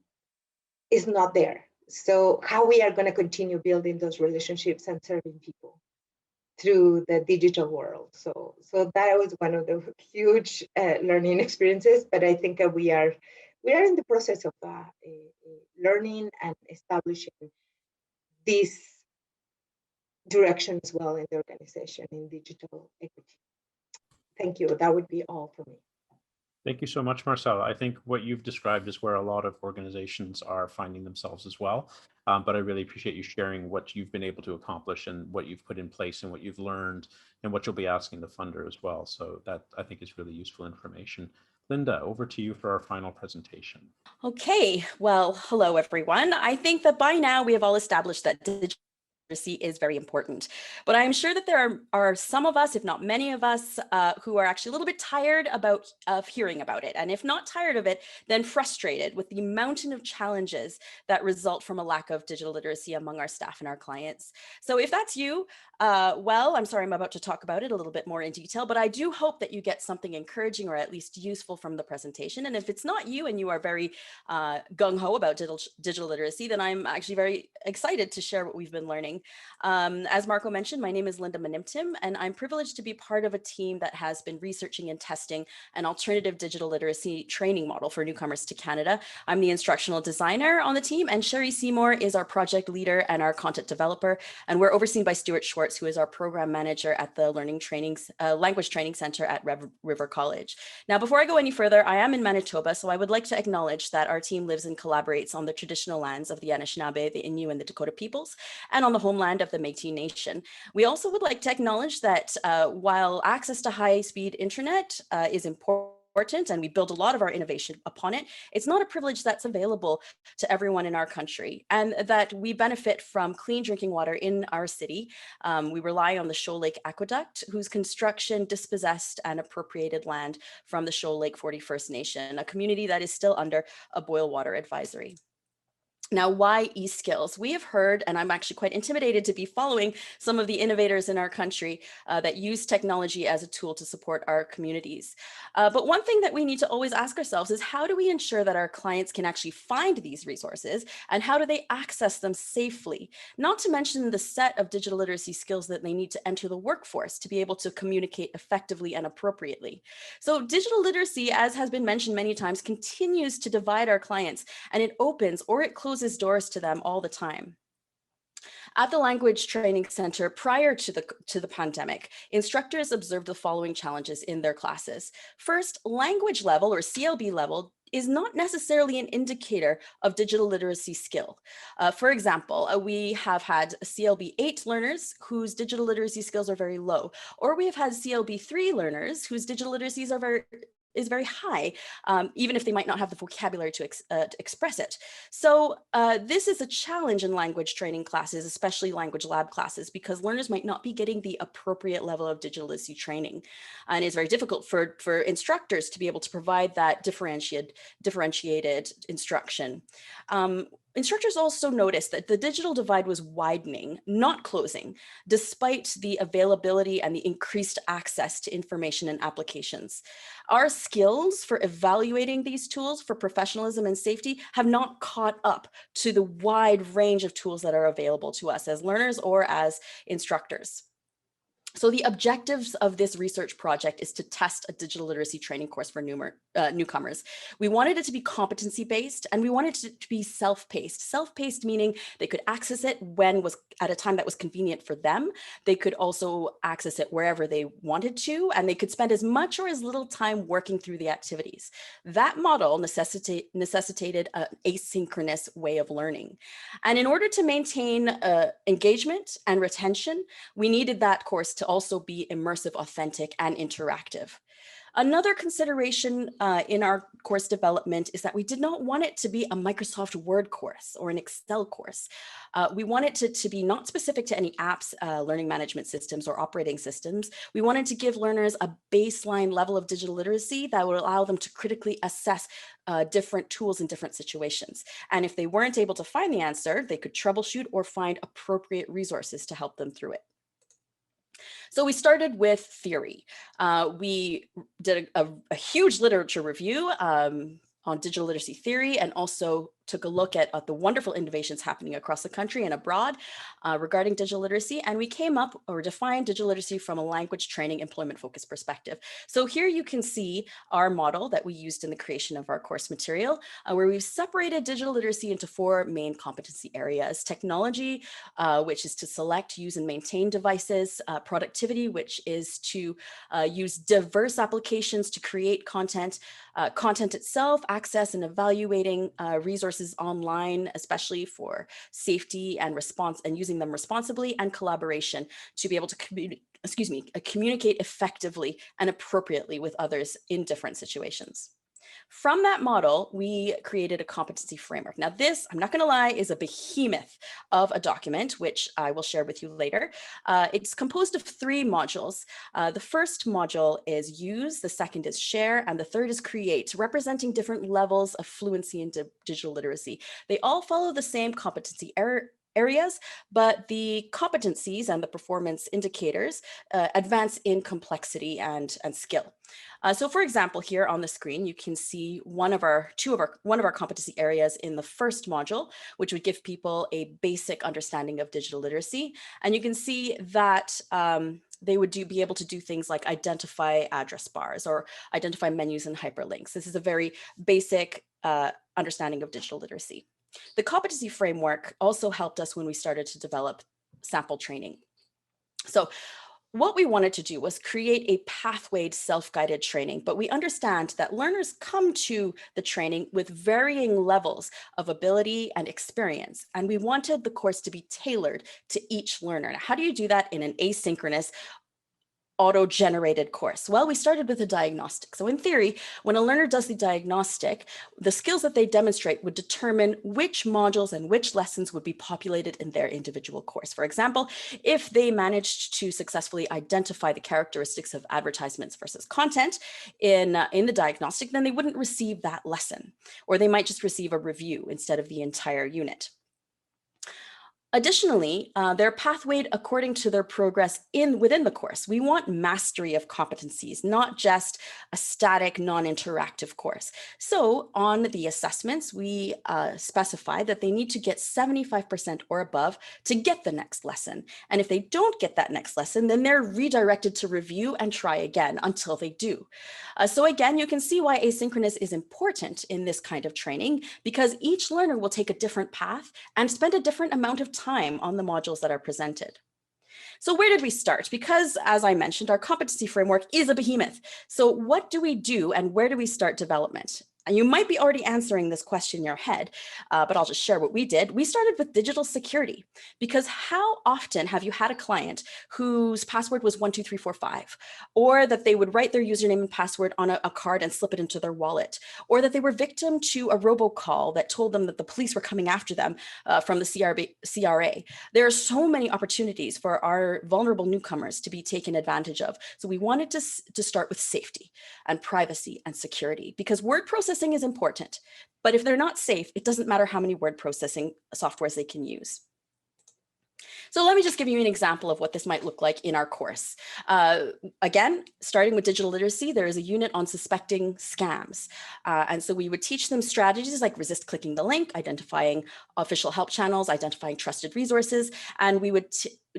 is not there. So how we are going to continue building those relationships and serving people through the digital world. So that was one of the huge learning experiences. But I think we are in the process of learning and establishing this direction as well in the organization in digital equity. Thank you. That would be all for me. Thank you so much, Marcela. I think what you've described is where a lot of organizations are finding themselves as well. But I really appreciate you sharing what you've been able to accomplish and what you've put in place and what you've learned and what you'll be asking the funder as well. So that I think is really useful information. Linda, over to you for our final presentation. Okay, well, hello, everyone. I think that by now we have all established that digital literacy is very important, but I'm sure that there are some of us, if not many of us, who are actually a little bit tired of hearing about it. And if not tired of it, then frustrated with the mountain of challenges that result from a lack of digital literacy among our staff and our clients. So if that's you, well, I'm sorry, I'm about to talk about it a little bit more in detail, but I do hope that you get something encouraging or at least useful from the presentation. And if it's not you and you are very gung-ho about digital literacy, then I'm actually very excited to share what we've been learning. As Marco mentioned, my name is Linda Manimtim, and I'm privileged to be part of a team that has been researching and testing an alternative digital literacy training model for newcomers to Canada. I'm the instructional designer on the team, and Sherry Seymour is our project leader and our content developer, and we're overseen by Stuart Schwartz, who is our program manager at the Language Training Center at River College. Now, before I go any further, I am in Manitoba, so I would like to acknowledge that our team lives and collaborates on the traditional lands of the Anishinaabe, the Innu, and the Dakota peoples, and on the homeland of the Métis Nation. We also would like to acknowledge that while access to high-speed internet is important, and we build a lot of our innovation upon it, it's not a privilege that's available to everyone in our country, and that we benefit from clean drinking water in our city. We rely on the Shoal Lake Aqueduct, whose construction dispossessed and appropriated land from the Shoal Lake 41st Nation, a community that is still under a boil water advisory. Now, why e-skills? We have heard, and I'm actually quite intimidated to be following some of the innovators in our country that use technology as a tool to support our communities. But one thing that we need to always ask ourselves is, how do we ensure that our clients can actually find these resources, and how do they access them safely? Not to mention the set of digital literacy skills that they need to enter the workforce to be able to communicate effectively and appropriately. So digital literacy, as has been mentioned many times, continues to divide our clients, and it opens or it closes doors to them all the time. At the Language Training Center, prior to the pandemic, instructors observed the following challenges in their classes. First, language level or CLB level is not necessarily an indicator of digital literacy skill. For example, we have had CLB 8 learners whose digital literacy skills are very low, or we have had CLB 3 learners whose digital literacies is very high, even if they might not have the vocabulary to express it. So this is a challenge in language training classes, especially language lab classes, because learners might not be getting the appropriate level of digital literacy training. And it's very difficult for instructors to be able to provide that differentiated instruction. Instructors also noticed that the digital divide was widening, not closing, despite the availability and the increased access to information and applications. Our skills for evaluating these tools for professionalism and safety have not caught up to the wide range of tools that are available to us as learners or as instructors. So the objectives of this research project is to test a digital literacy training course for newcomers. We wanted it to be competency-based, and we wanted it to be self-paced. Self-paced meaning they could access it at a time that was convenient for them. They could also access it wherever they wanted to, and they could spend as much or as little time working through the activities. That model necessitated an asynchronous way of learning. And in order to maintain engagement and retention, we needed that course to also be immersive, authentic, and interactive. Another consideration in our course development is that we did not want it to be a Microsoft Word course or an Excel course. We wanted it to be not specific to any apps, learning management systems, or operating systems. We wanted to give learners a baseline level of digital literacy that would allow them to critically assess different tools in different situations. And if they weren't able to find the answer, they could troubleshoot or find appropriate resources to help them through it. So we started with theory. We did a huge literature review on digital literacy theory, and also took a look at the wonderful innovations happening across the country and abroad regarding digital literacy, and we came up or defined digital literacy from a language training employment focused perspective. So here you can see our model that we used in the creation of our course material, where we've separated digital literacy into 4 main competency areas: technology, which is to select, use, and maintain devices; productivity, which is to use diverse applications to create content; content itself, access and evaluating resources online, especially for safety and response and using them responsibly; and collaboration, to be able to communicate effectively and appropriately with others in different situations. From that model, we created a competency framework. Now this, I'm not going to lie, is a behemoth of a document, which I will share with you later. It's composed of 3 modules. The first module is use, the second is share, and the third is create, representing different levels of fluency in digital literacy. They all follow the same competency areas, but the competencies and the performance indicators advance in complexity and skill. So for example, here on the screen, you can see one of our competency areas in the first module, which would give people a basic understanding of digital literacy. And you can see that they would be able to do things like identify address bars or identify menus and hyperlinks. This is a very basic understanding of digital literacy. The competency framework also helped us when we started to develop sample training. So what we wanted to do was create a pathwayed self-guided training, but we understand that learners come to the training with varying levels of ability and experience, and we wanted the course to be tailored to each learner. Now, how do you do that in an asynchronous, auto-generated course? Well, we started with a diagnostic. So in theory, when a learner does the diagnostic, the skills that they demonstrate would determine which modules and which lessons would be populated in their individual course. For example, if they managed to successfully identify the characteristics of advertisements versus content in the diagnostic, then they wouldn't receive that lesson, or they might just receive a review instead of the entire unit. Additionally, they're pathwayed according to their progress within the course. We want mastery of competencies, not just a static, non-interactive course. So on the assessments, we specify that they need to get 75% or above to get the next lesson. And if they don't get that next lesson, then they're redirected to review and try again until they do. So again, you can see why asynchronous is important in this kind of training, because each learner will take a different path and spend a different amount of time on the modules that are presented. So where did we start? Because as I mentioned, our competency framework is a behemoth. So what do we do and where do we start development? And you might be already answering this question in your head, but I'll just share what we did. We started with digital security, because how often have you had a client whose password was 12345, or that they would write their username and password on a card and slip it into their wallet, or that they were victim to a robocall that told them that the police were coming after them from the CRA. There are so many opportunities for our vulnerable newcomers to be taken advantage of. So we wanted to start with safety and privacy and security, because word processing is important, but if they're not safe, it doesn't matter how many word processing softwares they can use. So let me just give you an example of what this might look like in our course. Again, starting with digital literacy, there is a unit on suspecting scams. And so we would teach them strategies like resist clicking the link, identifying official help channels, identifying trusted resources, and we would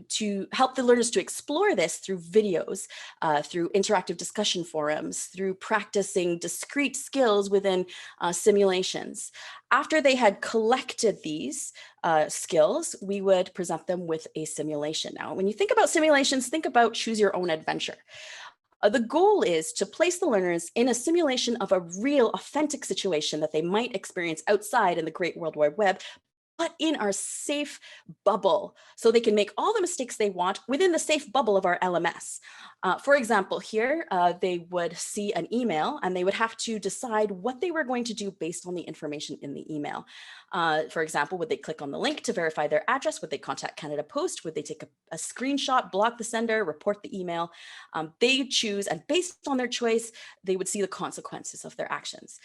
to help the learners to explore this through videos, through interactive discussion forums, through practicing discrete skills within simulations. After they had collected these skills, we would present them with a simulation. Now, when you think about simulations, think about choose your own adventure. The goal is to place the learners in a simulation of a real, authentic situation that they might experience outside in the great World Wide Web, but in our safe bubble, so they can make all the mistakes they want within the safe bubble of our LMS. For example, here, they would see an email and they would have to decide what they were going to do based on the information in the email. For example, would they click on the link to verify their address? Would they contact Canada Post? Would they take a screenshot, block the sender, report the email? They choose, and based on their choice, they would see the consequences of their actions.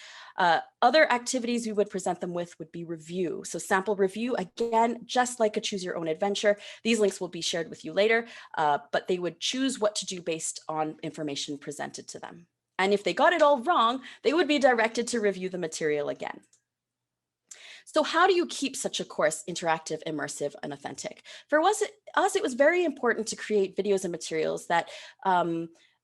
Other activities we would present them with would be review. So sample review, again, just like a choose your own adventure. These links will be shared with you later, but they would choose what to do based on information presented to them. And if they got it all wrong, they would be directed to review the material again. So how do you keep such a course interactive, immersive, and authentic? For us, it was very important to create videos and materials that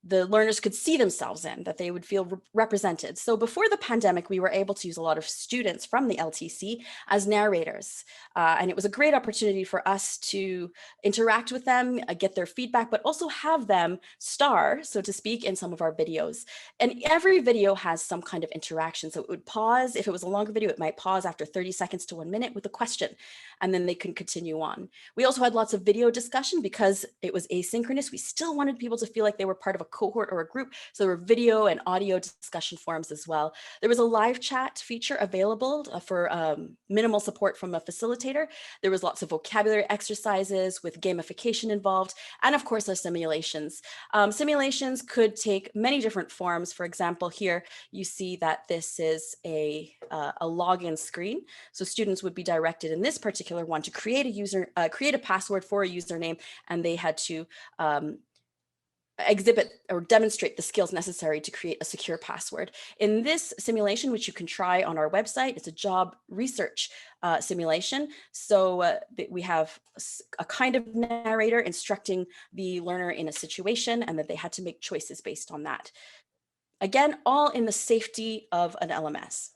the learners could see themselves in, that they would feel represented. So before the pandemic, we were able to use a lot of students from the LTC as narrators. And it was a great opportunity for us to interact with them, get their feedback, but also have them star, so to speak, in some of our videos. And every video has some kind of interaction. So it would pause. If it was a longer video, it might pause after 30 seconds to 1 minute with a question, and then they can continue on. We also had lots of video discussion because it was asynchronous. We still wanted people to feel like they were part of a cohort or a group. So there were video and audio discussion forums as well. There was a live chat feature available for minimal support from a facilitator. There was lots of vocabulary exercises with gamification involved, and of course, our simulations. Simulations could take many different forms. For example, here you see that this is a login screen. So students would be directed in this particular one to create a password for a username, and they had to exhibit or demonstrate the skills necessary to create a secure password. In this simulation, which you can try on our website, it's a job research simulation. So we have a kind of narrator instructing the learner in a situation, and that they had to make choices based on that. Again, all in the safety of an LMS.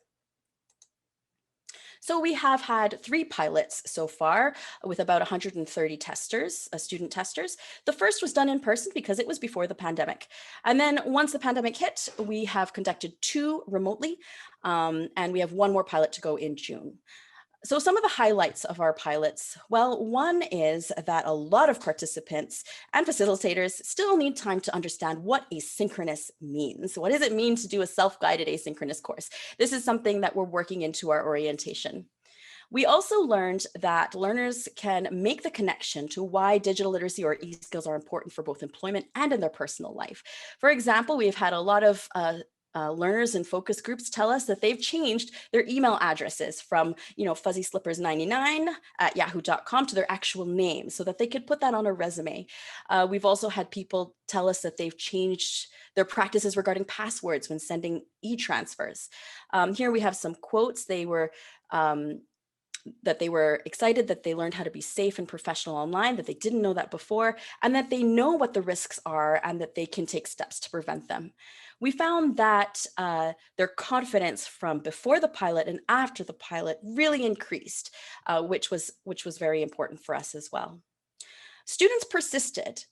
So we have had 3 pilots so far with about 130 testers, student testers. The first was done in person because it was before the pandemic. And then once the pandemic hit, we have conducted 2 remotely, and we have 1 more pilot to go in June. So some of the highlights of our pilots, well, one is that a lot of participants and facilitators still need time to understand what asynchronous means. What does it mean to do a self-guided asynchronous course? This is something that we're working into our orientation. We also learned that learners can make the connection to why digital literacy or e-skills are important for both employment and in their personal life. For example, we've had a lot of learners in focus groups tell us that they've changed their email addresses from, fuzzyslippers99@yahoo.com to their actual name so that they could put that on a resume. We've also had people tell us that they've changed their practices regarding passwords when sending e-transfers. Here we have some quotes. They were excited that they learned how to be safe and professional online, that they didn't know that before, and that they know what the risks are and that they can take steps to prevent them. We found that their confidence from before the pilot and after the pilot really increased, which was very important for us as well. Students persisted.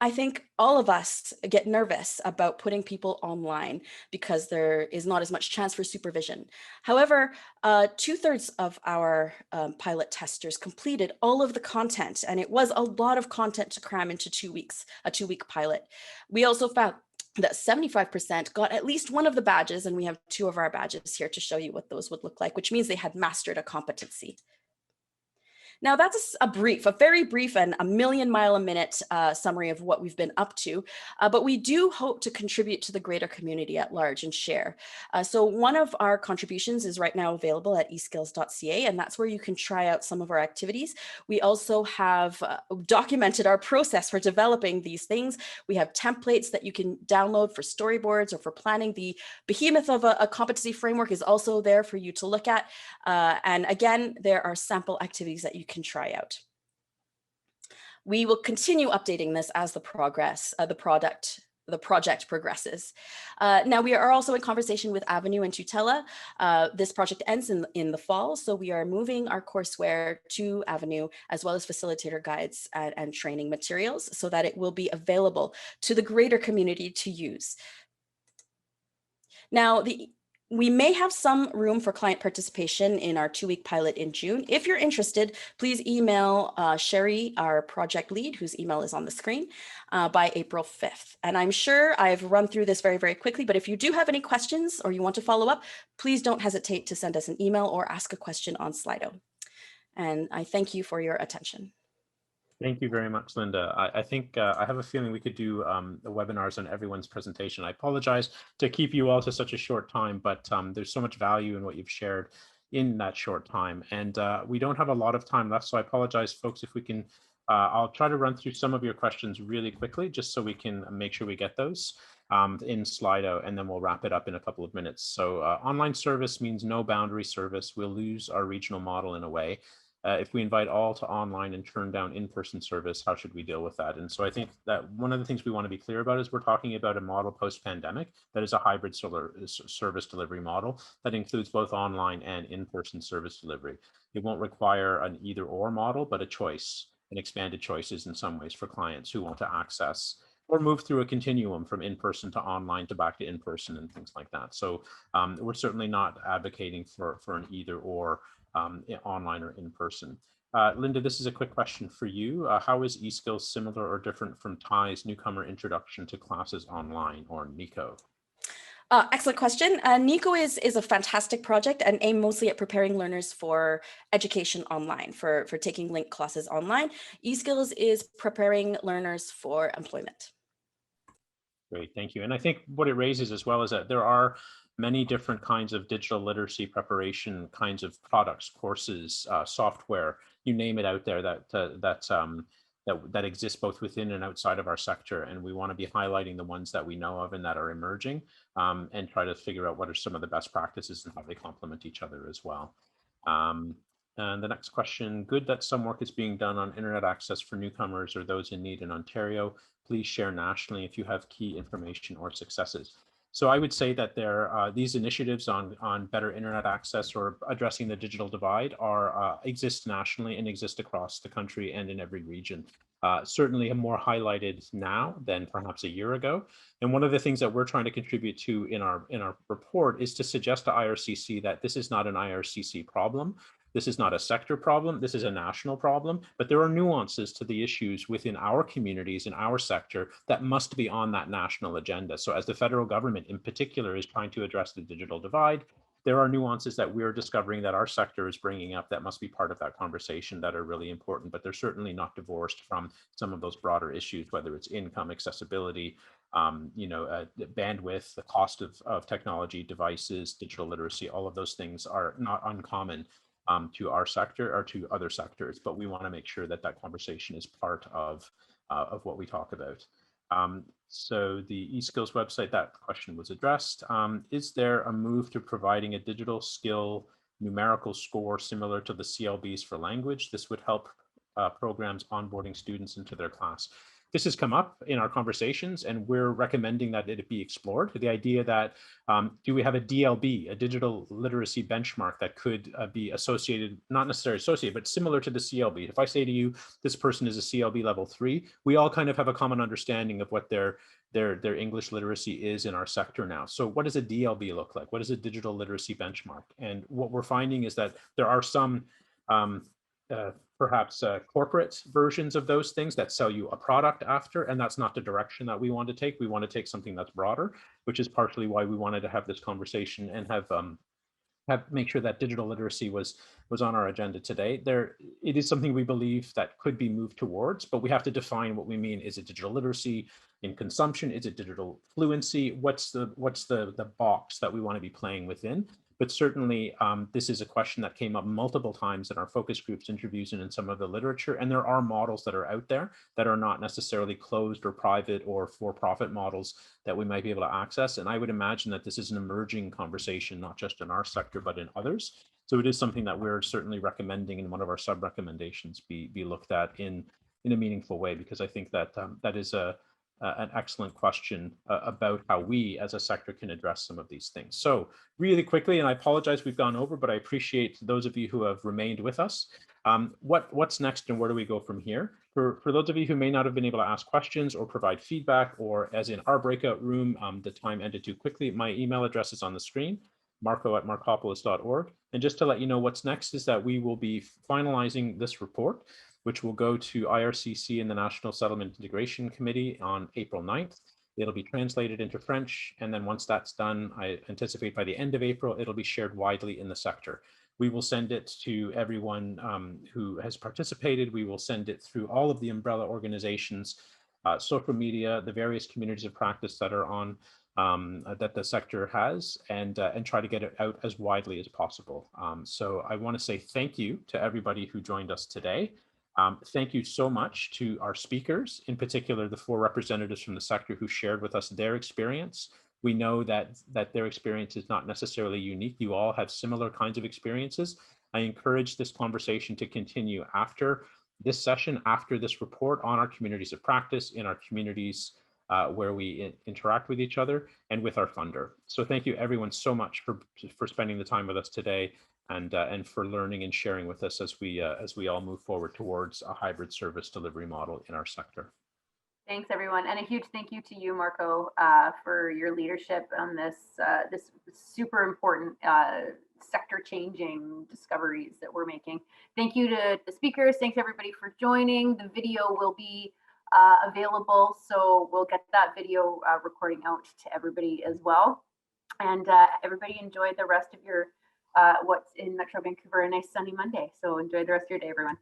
I think all of us get nervous about putting people online because there is not as much chance for supervision. However, 2/3 of our pilot testers completed all of the content, and it was a lot of content to cram into 2 weeks, a 2-week pilot. We also found that 75% got at least one of the badges, and we have 2 of our badges here to show you what those would look like, which means they had mastered a competency. Now that's a very brief and a million-mile-a-minute summary of what we've been up to, but we do hope to contribute to the greater community at large and share. So one of our contributions is right now available at eskills.ca, and that's where you can try out some of our activities. We also have documented our process for developing these things. We have templates that you can download for storyboards or for planning. The behemoth of a competency framework is also there for you to look at. And again, there are sample activities that you can try out. We will continue updating this as the project progresses. Now we are also in conversation with Avenue and Tutela. This project ends in the fall, so we are moving our courseware to Avenue as well as facilitator guides and training materials so that it will be available to the greater community to use. Now, we may have some room for client participation in our 2-week pilot in June. If you're interested, please email Sherry, our project lead, whose email is on the screen, by April 5th. And I'm sure I've run through this very, very quickly, but if you do have any questions or you want to follow up, please don't hesitate to send us an email or ask a question on Slido. And I thank you for your attention. Thank you very much, Linda. I think I have a feeling we could do the webinars on everyone's presentation. I apologize to keep you all to such a short time, but there's so much value in what you've shared in that short time. And we don't have a lot of time left, so I apologize, folks, if we can, I'll try to run through some of your questions really quickly, just so we can make sure we get those. in Slido, and then we'll wrap it up in a couple of minutes. So online service means no boundary service. We'll lose our regional model in a way. If we invite all to online and turn down in-person service, how should we deal with that? And so I think that one of the things we want to be clear about is we're talking about a model post-pandemic that is a hybrid service delivery model that includes both online and in-person service delivery. It won't require an either-or model, but a choice, an expanded choices in some ways for clients who want to access or move through a continuum from in-person to online to back to in-person and things like that. So we're certainly not advocating for an either-or online or in person. Linda, this is a quick question for you. How is eSkills similar or different from TIE's Newcomer Introduction to Classes Online, or NICO? Excellent question. NICO is a fantastic project and aimed mostly at preparing learners for education online, for taking linked classes online. eSkills is preparing learners for employment. Great, thank you. And I think what it raises as well is that there are many different kinds of digital literacy preparation kinds of products, courses, software, you name it out there that exists both within and outside of our sector. And we want to be highlighting the ones that we know of and that are emerging, and try to figure out what are some of the best practices and how they complement each other as well. And the next question, good that some work is being done on internet access for newcomers or those in need in Ontario. Please share nationally if you have key information or successes. So I would say that these initiatives on better internet access or addressing the digital divide exist nationally and exist across the country and in every region. Certainly more highlighted now than perhaps a year ago. And one of the things that we're trying to contribute to in our report is to suggest to IRCC that this is not an IRCC problem. This is not a sector problem, this is a national problem, but there are nuances to the issues within our communities in our sector that must be on that national agenda. So as the federal government in particular is trying to address the digital divide, there are nuances that we're discovering that our sector is bringing up that must be part of that conversation that are really important, but they're certainly not divorced from some of those broader issues, whether it's income, accessibility, bandwidth, the cost of technology, devices, digital literacy, all of those things are not uncommon to our sector or to other sectors, but we want to make sure that that conversation is part of what we talk about. So the eSkills website, that question was addressed. Is there a move to providing a digital skill numerical score similar to the CLBs for language? This would help programs onboarding students into their class. This has come up in our conversations, and we're recommending that it be explored. The idea that do we have a DLB, a digital literacy benchmark that could be associated, not necessarily associated, but similar to the CLB. If I say to you, this person is a CLB level 3, we all kind of have a common understanding of what their English literacy is in our sector now. So what does a DLB look like? What is a digital literacy benchmark? And what we're finding is that there are some perhaps corporate versions of those things that sell you a product after, and that's not the direction that we want to take. We want to take something that's broader, which is partially why we wanted to have this conversation and make sure that digital literacy was on our agenda today. It is something we believe that could be moved towards, but we have to define what we mean. Is it digital literacy in consumption? Is it digital fluency? What's the box that we want to be playing within? But certainly, this is a question that came up multiple times in our focus groups interviews and in some of the literature. And there are models that are out there that are not necessarily closed or private or for-profit models that we might be able to access. And I would imagine that this is an emerging conversation, not just in our sector, but in others. So it is something that we're certainly recommending in one of our sub-recommendations be looked at in a meaningful way, because I think that that is an excellent question about how we as a sector can address some of these things. So really quickly, and I apologize we've gone over, but I appreciate those of you who have remained with us. What's next and where do we go from here? For those of you who may not have been able to ask questions or provide feedback, or as in our breakout room, the time ended too quickly, my email address is on the screen, marco@markopolis.org. And just to let you know what's next is that we will be finalizing this report, which will go to IRCC and the National Settlement Integration Committee on April 9th. It'll be translated into French. And then once that's done, I anticipate by the end of April, it'll be shared widely in the sector. We will send it to everyone who has participated. We will send it through all of the umbrella organizations, social media, the various communities of practice that are on, that the sector has, and try to get it out as widely as possible. So I want to say thank you to everybody who joined us today. Thank you so much to our speakers, in particular, the 4 representatives from the sector who shared with us their experience. We know that their experience is not necessarily unique. You all have similar kinds of experiences. I encourage this conversation to continue after this session, after this report, on our communities of practice, in our communities where we interact with each other, and with our funder. So thank you everyone so much for spending the time with us today, and for learning and sharing with us as we all move forward towards a hybrid service delivery model in our sector. Thanks, everyone. And a huge thank you to you, Marco, for your leadership on this super important sector-changing discoveries that we're making. Thank you to the speakers. Thanks, everybody, for joining. The video will be available, so we'll get that video recording out to everybody as well. And everybody enjoy the rest of your what's in Metro Vancouver, a nice sunny Monday. So enjoy the rest of your day, everyone.